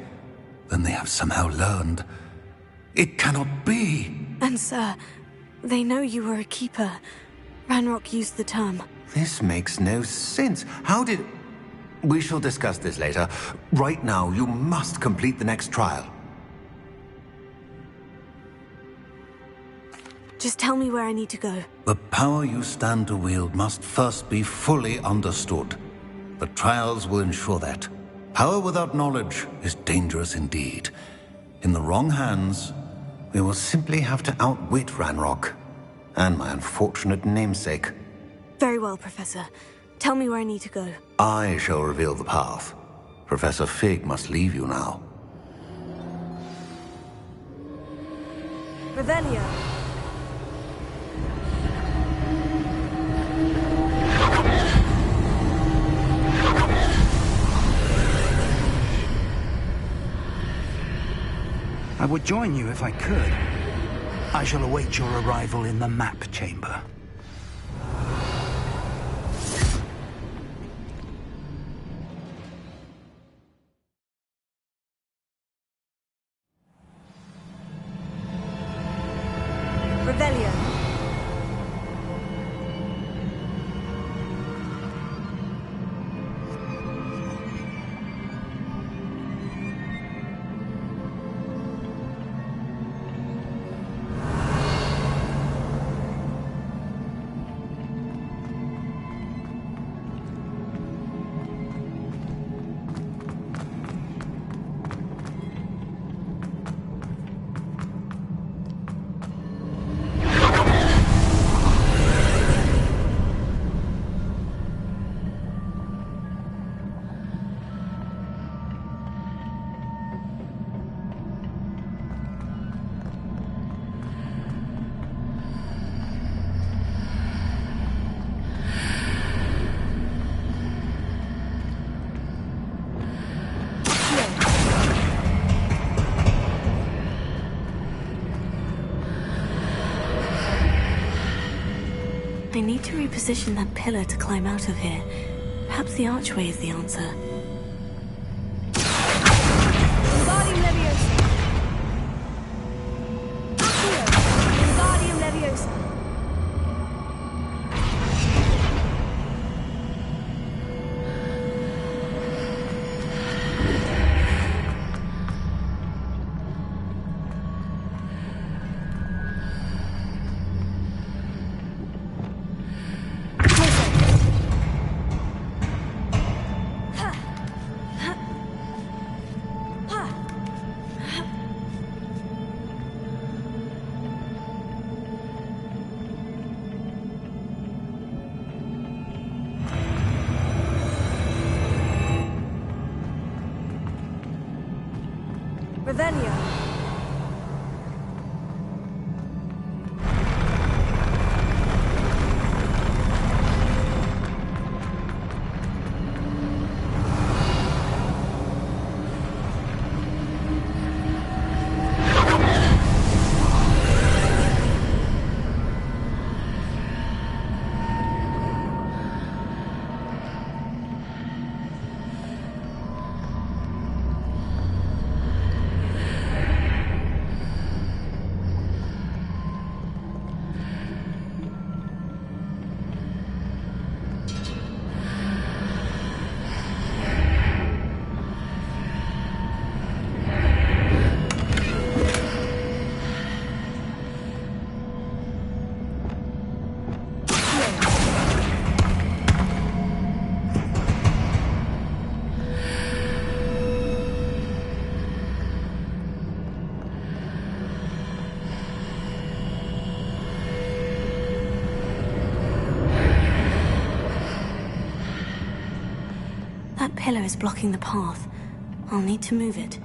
then they have somehow learned. It cannot be. And sir, they know you were a keeper. Ranrock used the term. This makes no sense. How did... We shall discuss this later. Right now, you must complete the next trial. Just tell me where I need to go. The power you stand to wield must first be fully understood. The trials will ensure that. Power without knowledge is dangerous indeed. In the wrong hands, we will simply have to outwit Ranrock and my unfortunate namesake. Very well, Professor. Tell me where I need to go. I shall reveal the path. Professor Fig must leave you now. Revelio. I would join you if I could. I shall await your arrival in the map chamber. Revelio. I need to reposition that pillar to climb out of here. Perhaps the archway is the answer. Wingardium Leviosa! Revelio. That pillar is blocking the path. I'll need to move it.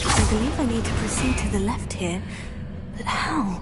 I believe I need to proceed to the left here, but how?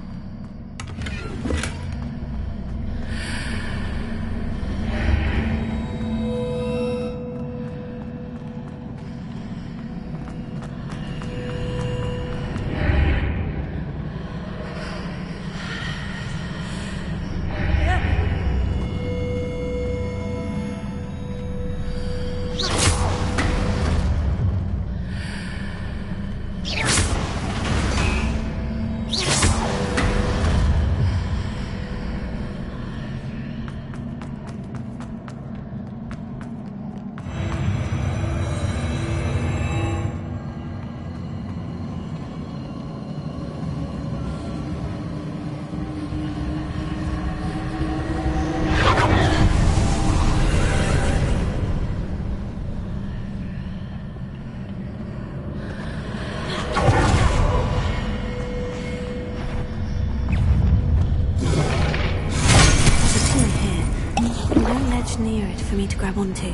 near it for me to grab onto.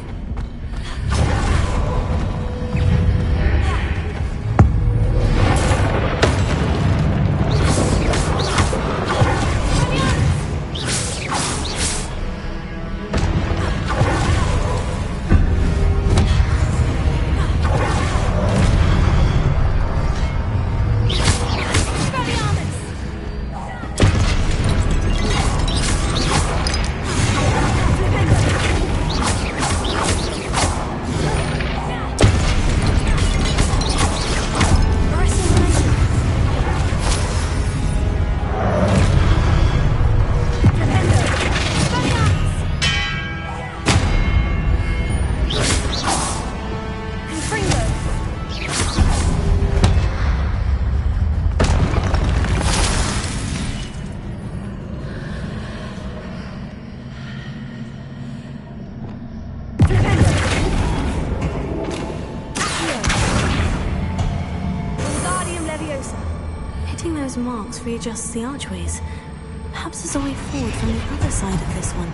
Marks readjusts the archways. Perhaps there's a way forward from the other side of this one.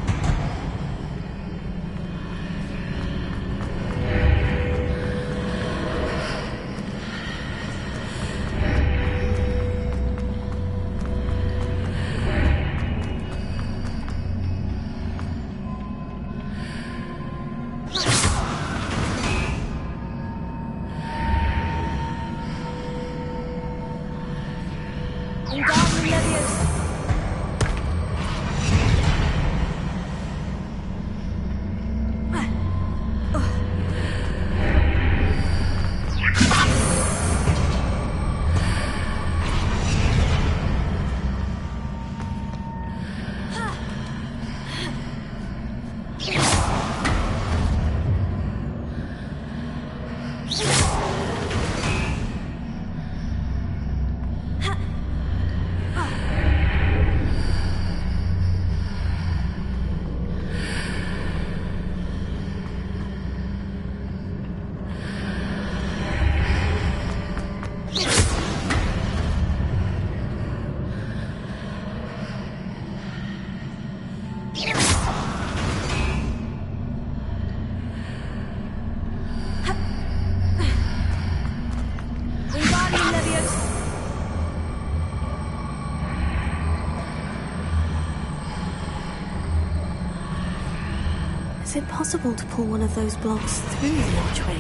Is it possible to pull one of those blocks through the archway?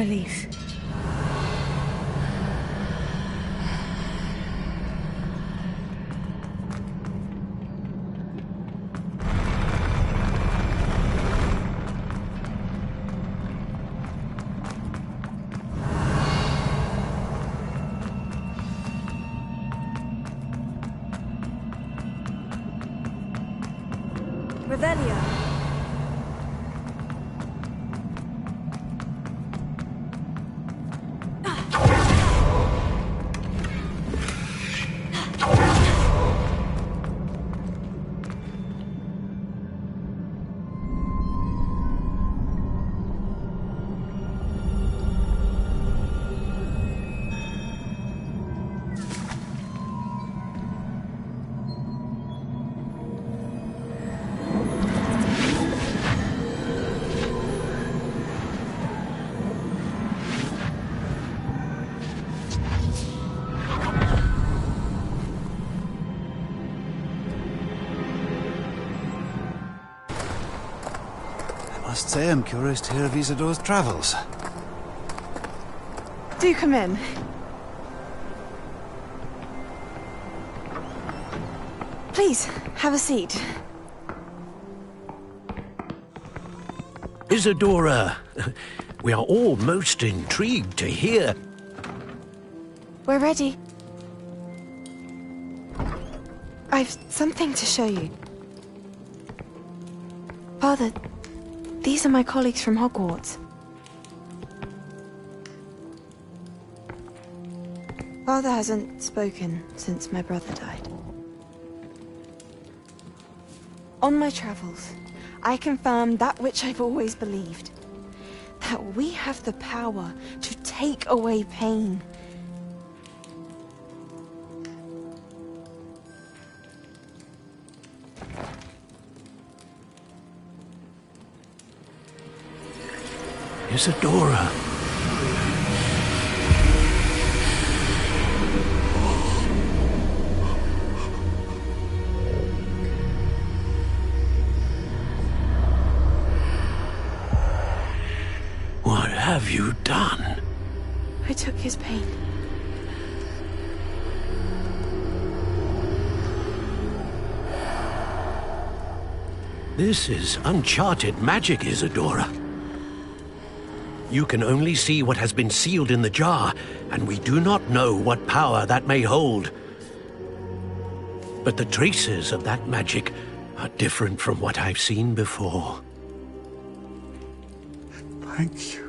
I leave. Revelio. I must say I'm curious to hear of Isidore's travels. Do come in. Please, have a seat. Isadora, we are all most intrigued to hear. We're ready. I've something to show you. Father, these are my colleagues from Hogwarts. Father hasn't spoken since my brother died. On my travels, I confirmed that which I've always believed. That we have the power to take away pain. Isadora. What have you done? I took his pain. This is uncharted magic, Isadora. You can only see what has been sealed in the jar, and we do not know what power that may hold. But the traces of that magic are different from what I've seen before. Thank you.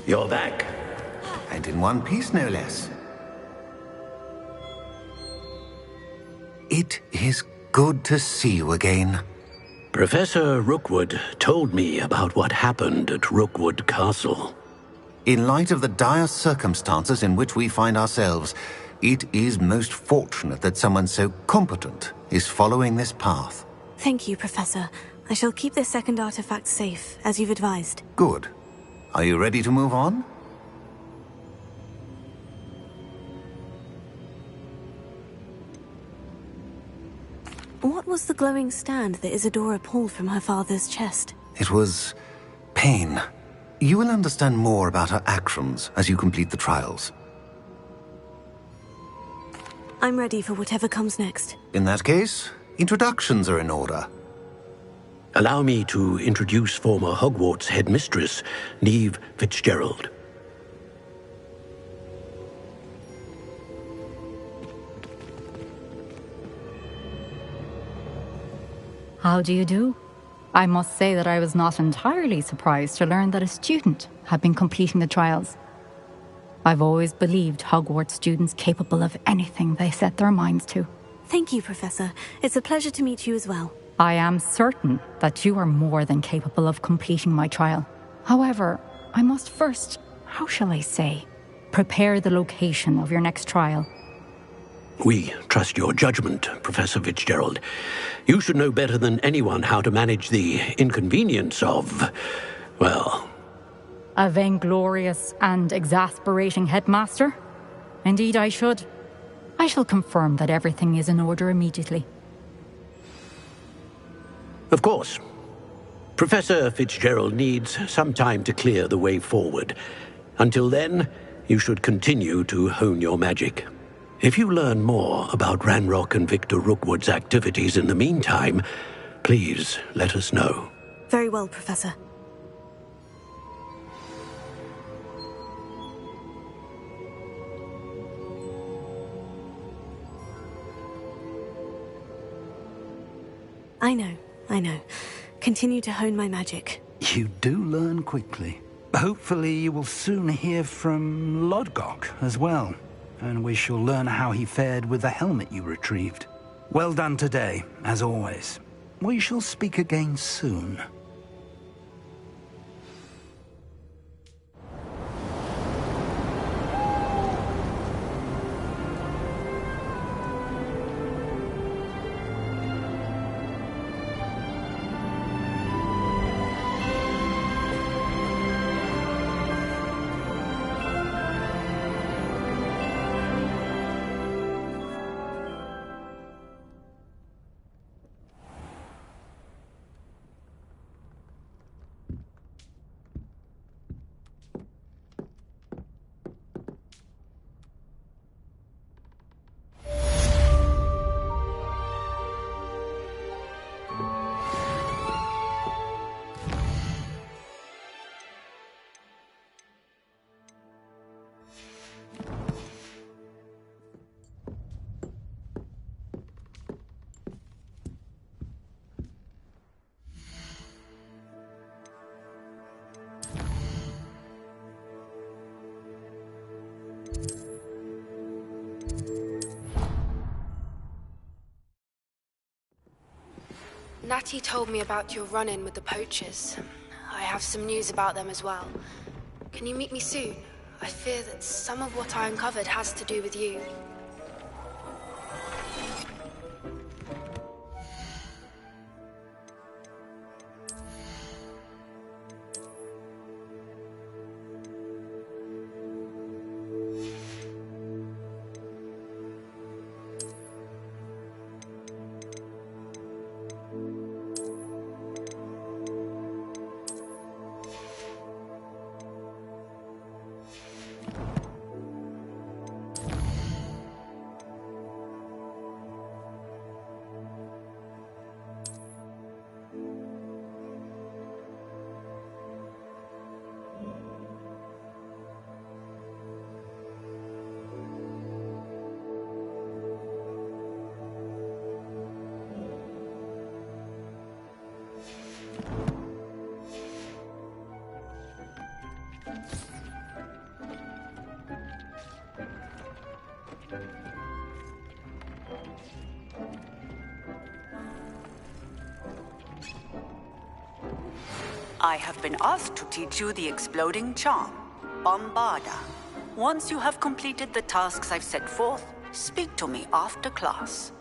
You're back. And in one piece, no less. It is good to see you again. Professor Rookwood told me about what happened at Rookwood Castle. In light of the dire circumstances in which we find ourselves, it is most fortunate that someone so competent is following this path. Thank you, Professor. I shall keep this second artifact safe, as you've advised. Good. Are you ready to move on? What was the glowing stand that Isadora pulled from her father's chest? It was pain. You will understand more about her actions as you complete the trials. I'm ready for whatever comes next. In that case, introductions are in order. Allow me to introduce former Hogwarts headmistress, Neve Fitzgerald. How do you do? I must say that I was not entirely surprised to learn that a student had been completing the trials. I've always believed Hogwarts students capable of anything they set their minds to. Thank you, Professor. It's a pleasure to meet you as well. I am certain that you are more than capable of completing my trial. However, I must first, how shall I say, prepare the location of your next trial. We trust your judgment, Professor Fitzgerald. You should know better than anyone how to manage the inconvenience of, well... A vainglorious and exasperating headmaster? Indeed I should. I shall confirm that everything is in order immediately. Of course. Professor Fitzgerald needs some time to clear the way forward. Until then, you should continue to hone your magic. If you learn more about Ranrock and Victor Rookwood's activities in the meantime, please let us know. Very well, Professor. I know. Continue to hone my magic. You do learn quickly. Hopefully you will soon hear from Lodgok as well, and we shall learn how he fared with the helmet you retrieved. Well done today, as always. We shall speak again soon. Natty told me about your run-in with the poachers. I have some news about them as well. Can you meet me soon? I fear that some of what I uncovered has to do with you. I have been asked to teach you the exploding charm, Bombarda. Once you have completed the tasks I've set forth, speak to me after class.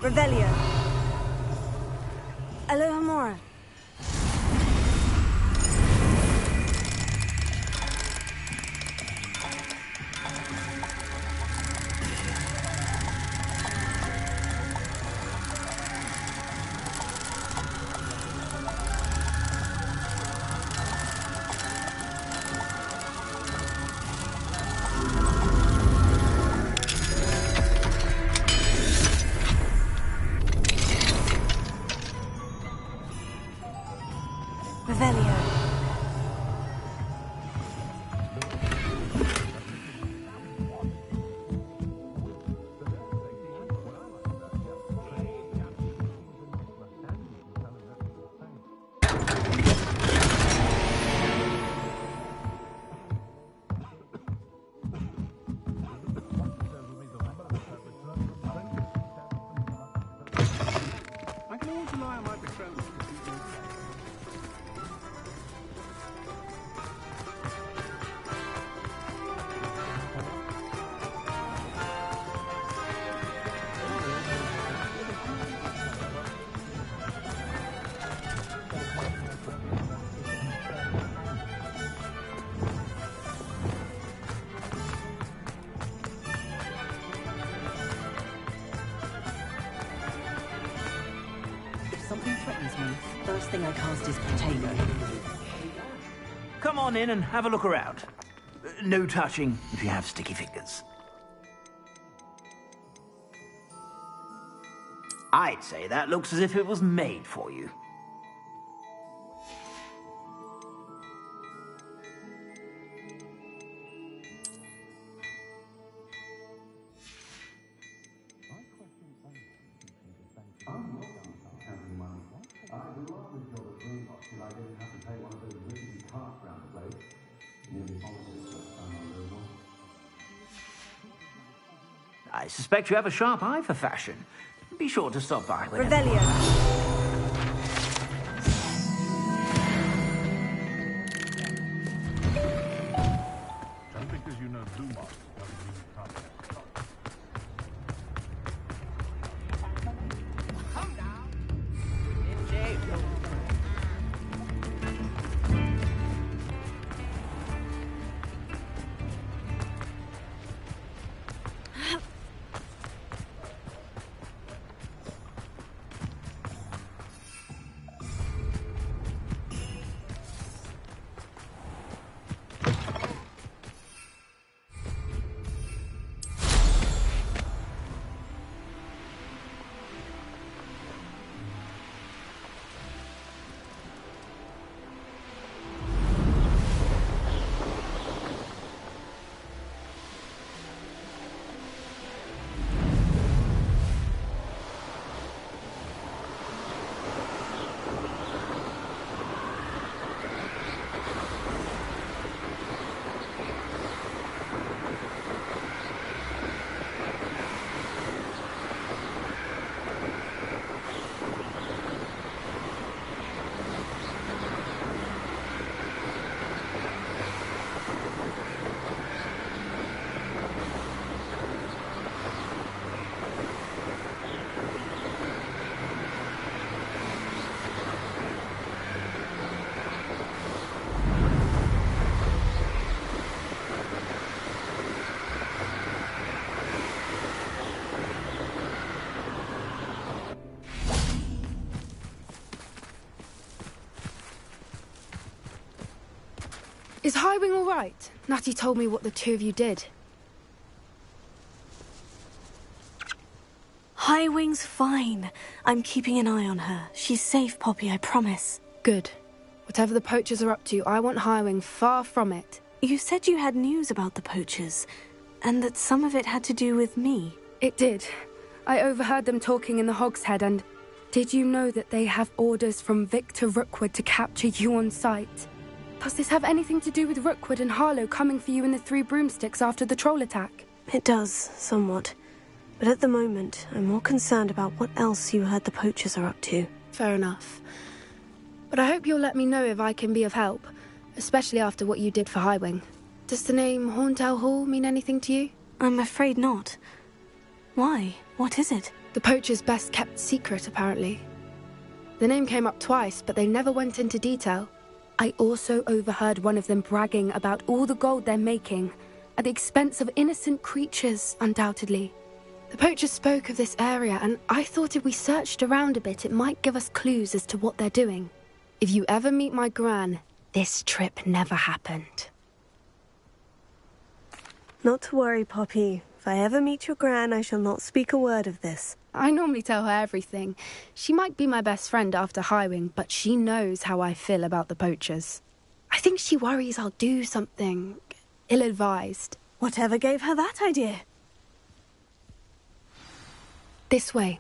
Revelio. Alohomora. Revelio. I can always rely on my betrothed to keep me. If something threatens me, first thing I cast is Potato. Come on in and have a look around. No touching if you have sticky fingers. I'd say that looks as if it was made for you. I suspect you have a sharp eye for fashion. Be sure to stop by whenever. Revelio. Just because you know Lumos doesn't mean you can't. Is Highwing all right? Natty told me what the two of you did. Highwing's fine. I'm keeping an eye on her. She's safe, Poppy, I promise. Good. Whatever the poachers are up to, I want Highwing far from it. You said you had news about the poachers, and that some of it had to do with me. It did. I overheard them talking in the Hogshead, and did you know that they have orders from Victor Rookwood to capture you on sight? Does this have anything to do with Rookwood and Harlow coming for you in the Three Broomsticks after the troll attack? It does, somewhat. But at the moment, I'm more concerned about what else you heard the poachers are up to. Fair enough. But I hope you'll let me know if I can be of help, especially after what you did for Highwing. Does the name Hauntel Hall mean anything to you? I'm afraid not. Why? What is it? The poacher's best kept secret, apparently. The name came up twice, but they never went into detail. I also overheard one of them bragging about all the gold they're making, at the expense of innocent creatures, undoubtedly. The poacher spoke of this area, and I thought if we searched around a bit, it might give us clues as to what they're doing. If you ever meet my gran, this trip never happened. Not to worry, Poppy. If I ever meet your gran, I shall not speak a word of this. I normally tell her everything. She might be my best friend after Highwing, but she knows how I feel about the poachers. I think she worries I'll do something ill-advised. Whatever gave her that idea? This way.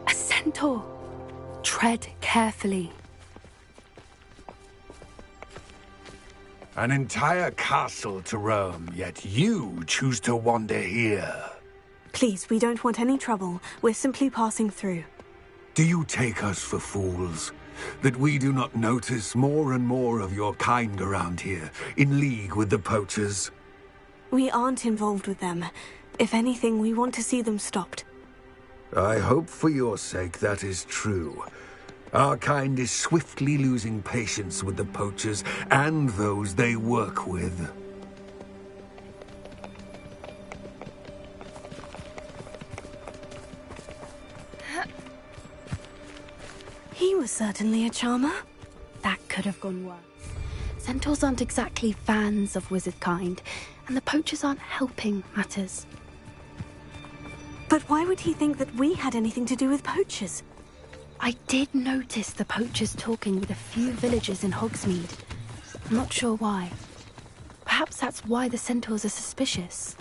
A centaur. Tread carefully. An entire castle to roam, yet you choose to wander here. Please, we don't want any trouble. We're simply passing through. Do you take us for fools? That we do not notice more and more of your kind around here, in league with the poachers? We aren't involved with them. If anything, we want to see them stopped. I hope for your sake that is true. Our kind is swiftly losing patience with the poachers and those they work with. He was certainly a charmer. That could have gone worse. Centaurs aren't exactly fans of wizard kind, and the poachers aren't helping matters. But why would he think that we had anything to do with poachers? I did notice the poachers talking with a few villagers in Hogsmeade. I'm not sure why. Perhaps that's why the centaurs are suspicious.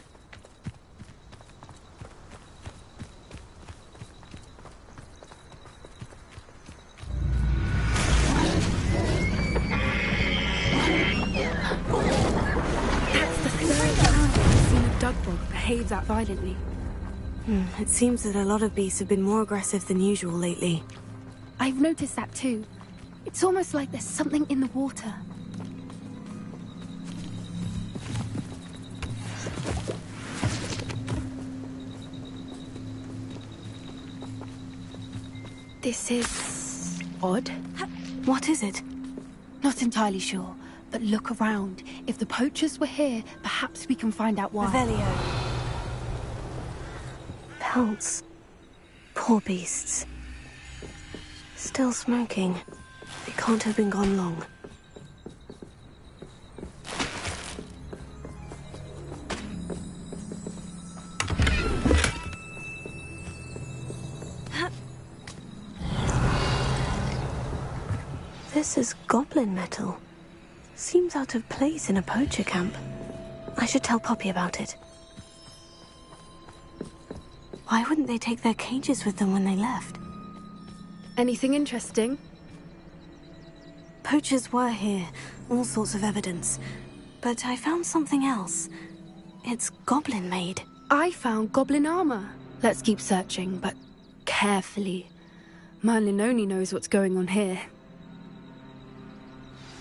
That's the third time I've seen a dugbog behave that violently. It seems that a lot of beasts have been more aggressive than usual lately. I've noticed that too. It's almost like there's something in the water. This is odd. What is it? Not entirely sure, but look around. If the poachers were here, perhaps we can find out why. Revelio. Pelts. Poor beasts. Still smoking. They can't have been gone long. This is goblin metal. Seems out of place in a poacher camp. I should tell Poppy about it. Why wouldn't they take their cages with them when they left? Anything interesting? Poachers were here, all sorts of evidence. But I found something else. It's goblin-made. I found goblin armor. Let's keep searching, but carefully. Merlin only knows what's going on here.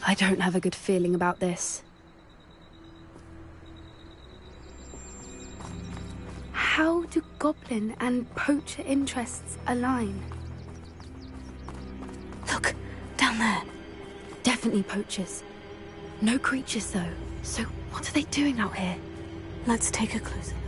I don't have a good feeling about this. How do goblin and poacher interests align? Look, down there. Definitely poachers. No creatures, though. So what are they doing out here? Let's take a closer look.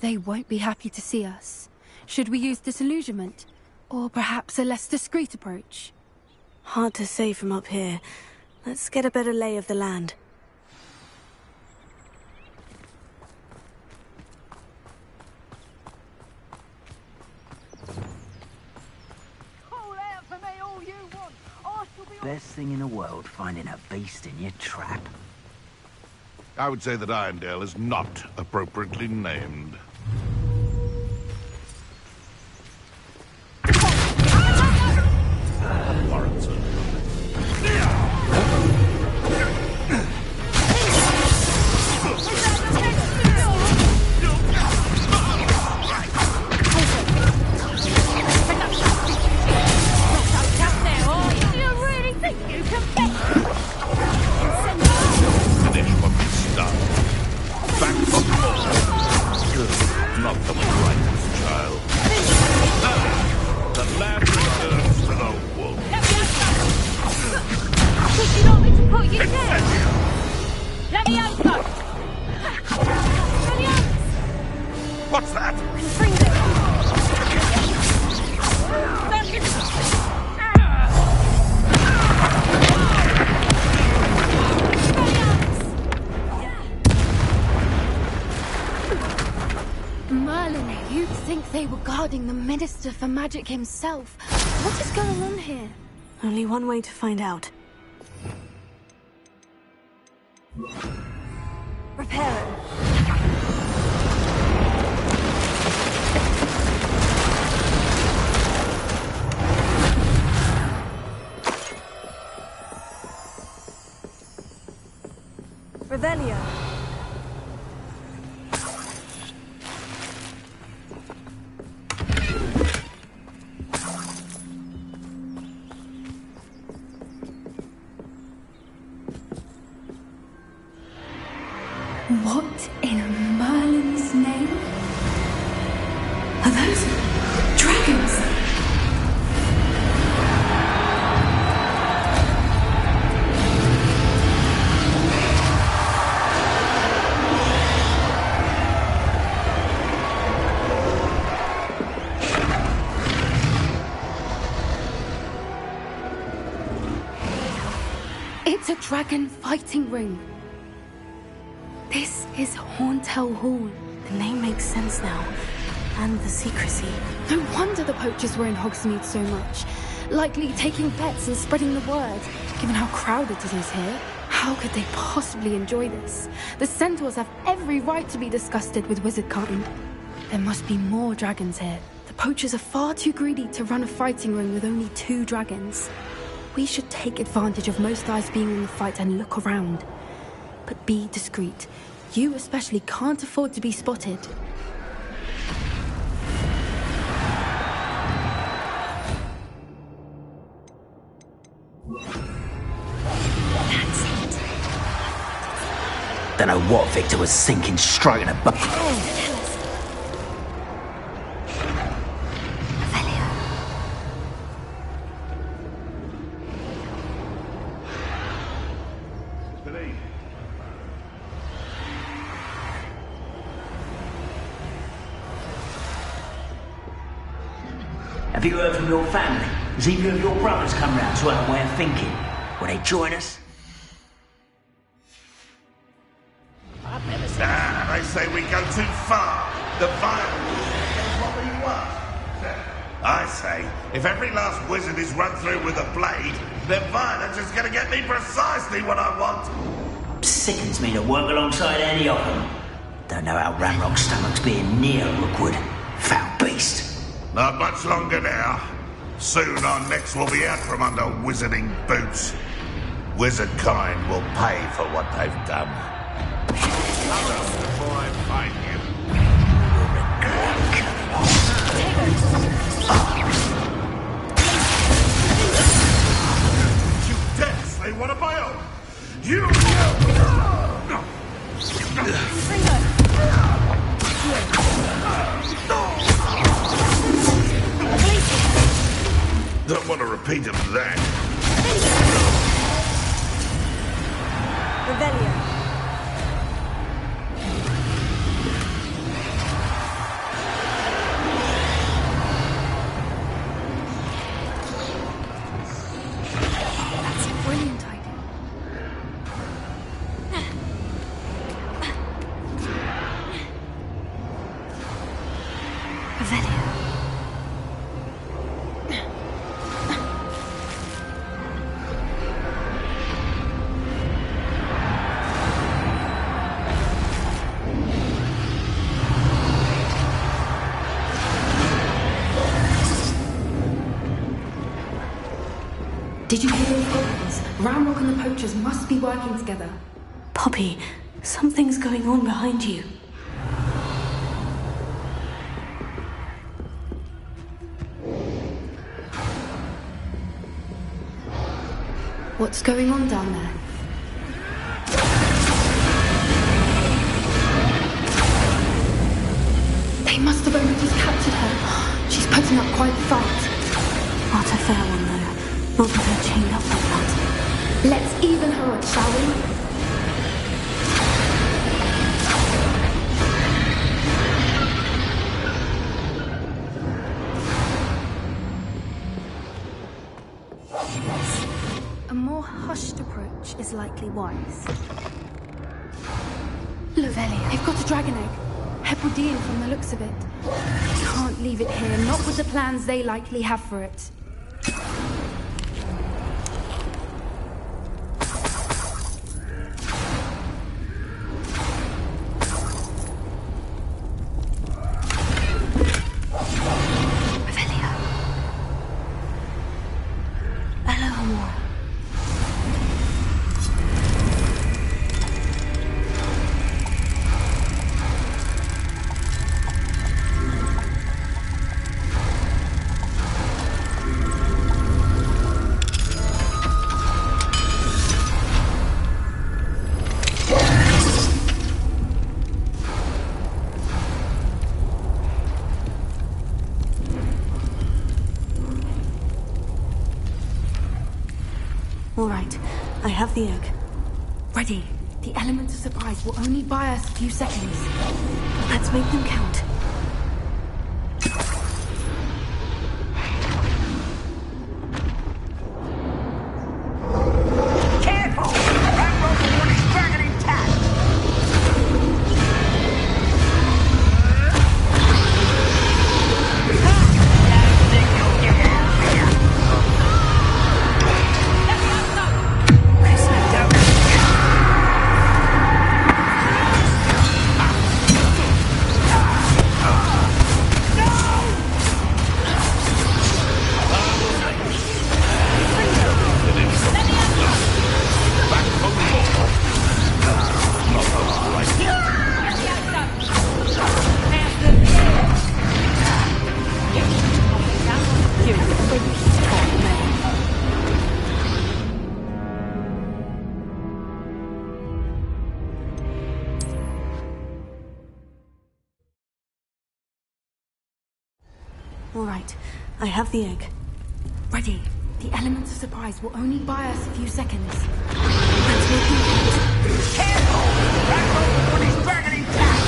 They won't be happy to see us. Should we use disillusionment? Or perhaps a less discreet approach? Hard to say from up here. Let's get a better lay of the land. Best thing in the world, finding a beast in your trap. I would say that Irondale is not appropriately named. What's that? Merlin, you'd think they were guarding the Minister for Magic himself. What is going on here? Only one way to find out. Reparo. Revelio. What in Merlin's name? Are those dragons? It's a dragon fighting ring. This is Horntail Hall. The name makes sense now. And the secrecy. No wonder the poachers were in Hogsmeade so much. Likely taking bets and spreading the word. Given how crowded it is here, how could they possibly enjoy this? The centaurs have every right to be disgusted with wizard kind. There must be more dragons here. The poachers are far too greedy to run a fighting ring with only 2 dragons. We should take advantage of most eyes being in the fight and look around. But be discreet. You especially can't afford to be spotted. That's it. Don't know what Victor was thinking, stroking a butt. Have you heard from your family? Has either of your brothers come round to our way of thinking? Will they join us? They say we go too far. The violence is what we want. I say, if every last wizard is run through with a blade, then violence is going to get me precisely what I want. Sickens me to work alongside any of them. Don't know how Ranrock's stomach's being near Rookwood. Foul beast. Not much longer now. Soon our necks will be out from under wizarding boots. Wizard kind will pay for what they've done. Before I find you. You dare say one of my own? You don't want a repeat of that. Revelio. Did you hear those goblins? Ramrock and the poachers must be working together. Poppy, something's going on behind you. What's going on down there? They must have only just captured her. She's putting up quite the fight. Not a fair one, though. Not with her chained up like that. Let's even her up, shall we? A more hushed approach is likely wise. Lovelia, they've got a dragon egg. Hebridean from the looks of it. Can't leave it here, not with the plans they likely have for it. All right, I have the egg. Ready. The element of surprise will only buy us a few seconds. Let's make them count. All right, I have the egg. Ready. The element of surprise will only buy us a few seconds. Let's make them count. Careful! Ramrock on his dragon attack!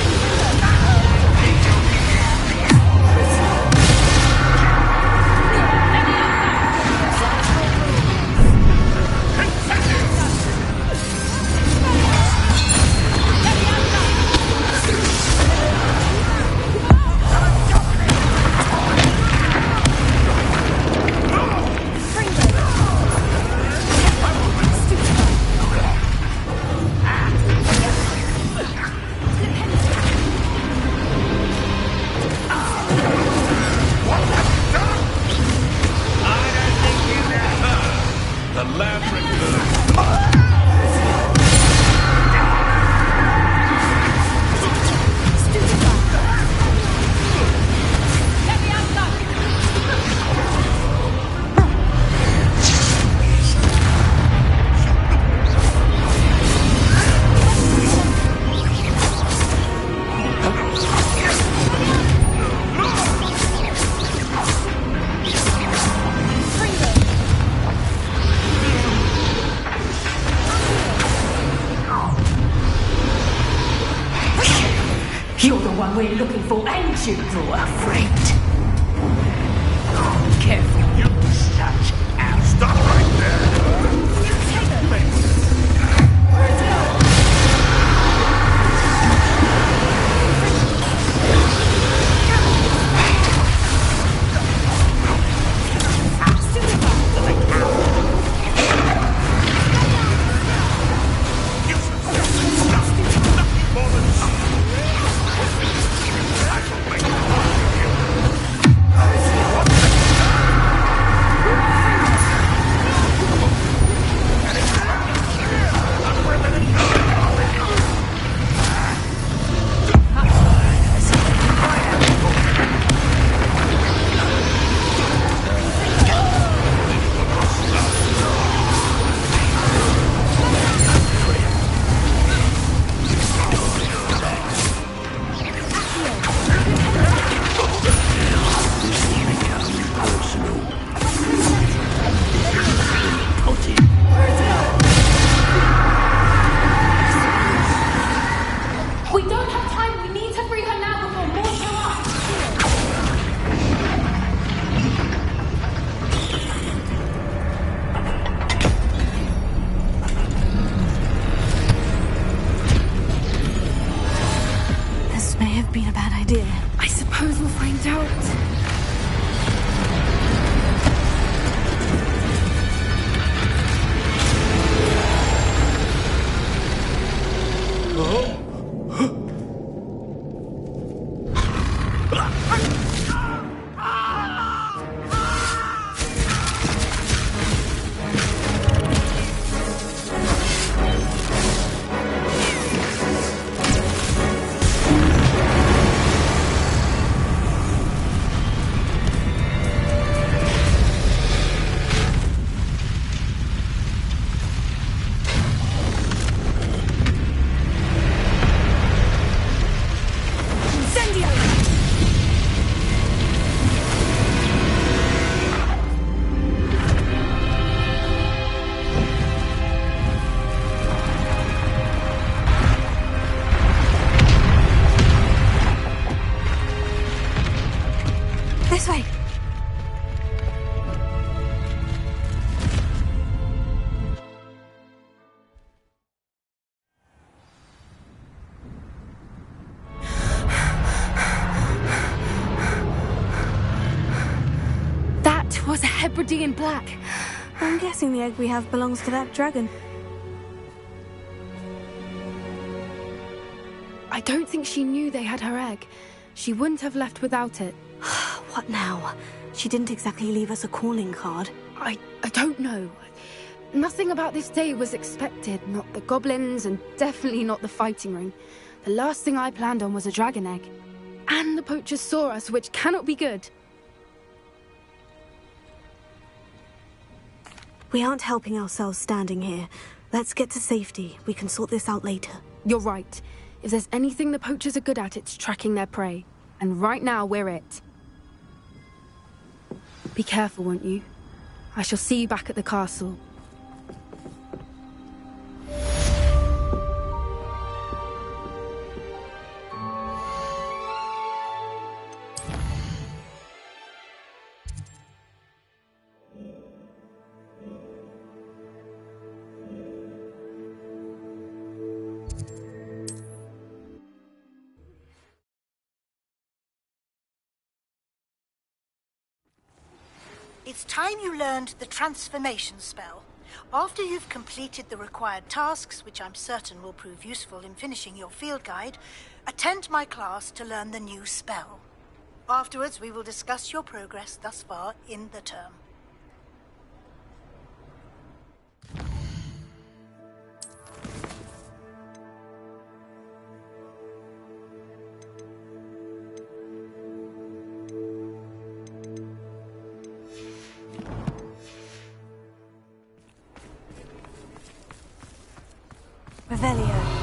You're the one we're looking for, ain't you? You're afraid. Careful. You such a... Stop right there! have been a bad idea. I suppose we'll find out. This way. That was a Hebridean black. I'm guessing the egg we have belongs to that dragon. I don't think she knew they had her egg. She wouldn't have left without it. What now? She didn't exactly leave us a calling card. I don't know. Nothing about this day was expected. Not the goblins, and definitely not the fighting ring. The last thing I planned on was a dragon egg. And the poachers saw us, which cannot be good. We aren't helping ourselves standing here. Let's get to safety. We can sort this out later. You're right. If there's anything the poachers are good at, it's tracking their prey. And right now, we're it. Be careful, won't you? I shall see you back at the castle. It's time you learned the transformation spell. After you've completed the required tasks, which I'm certain will prove useful in finishing your field guide, attend my class to learn the new spell. Afterwards, we will discuss your progress thus far in the term. Revelio.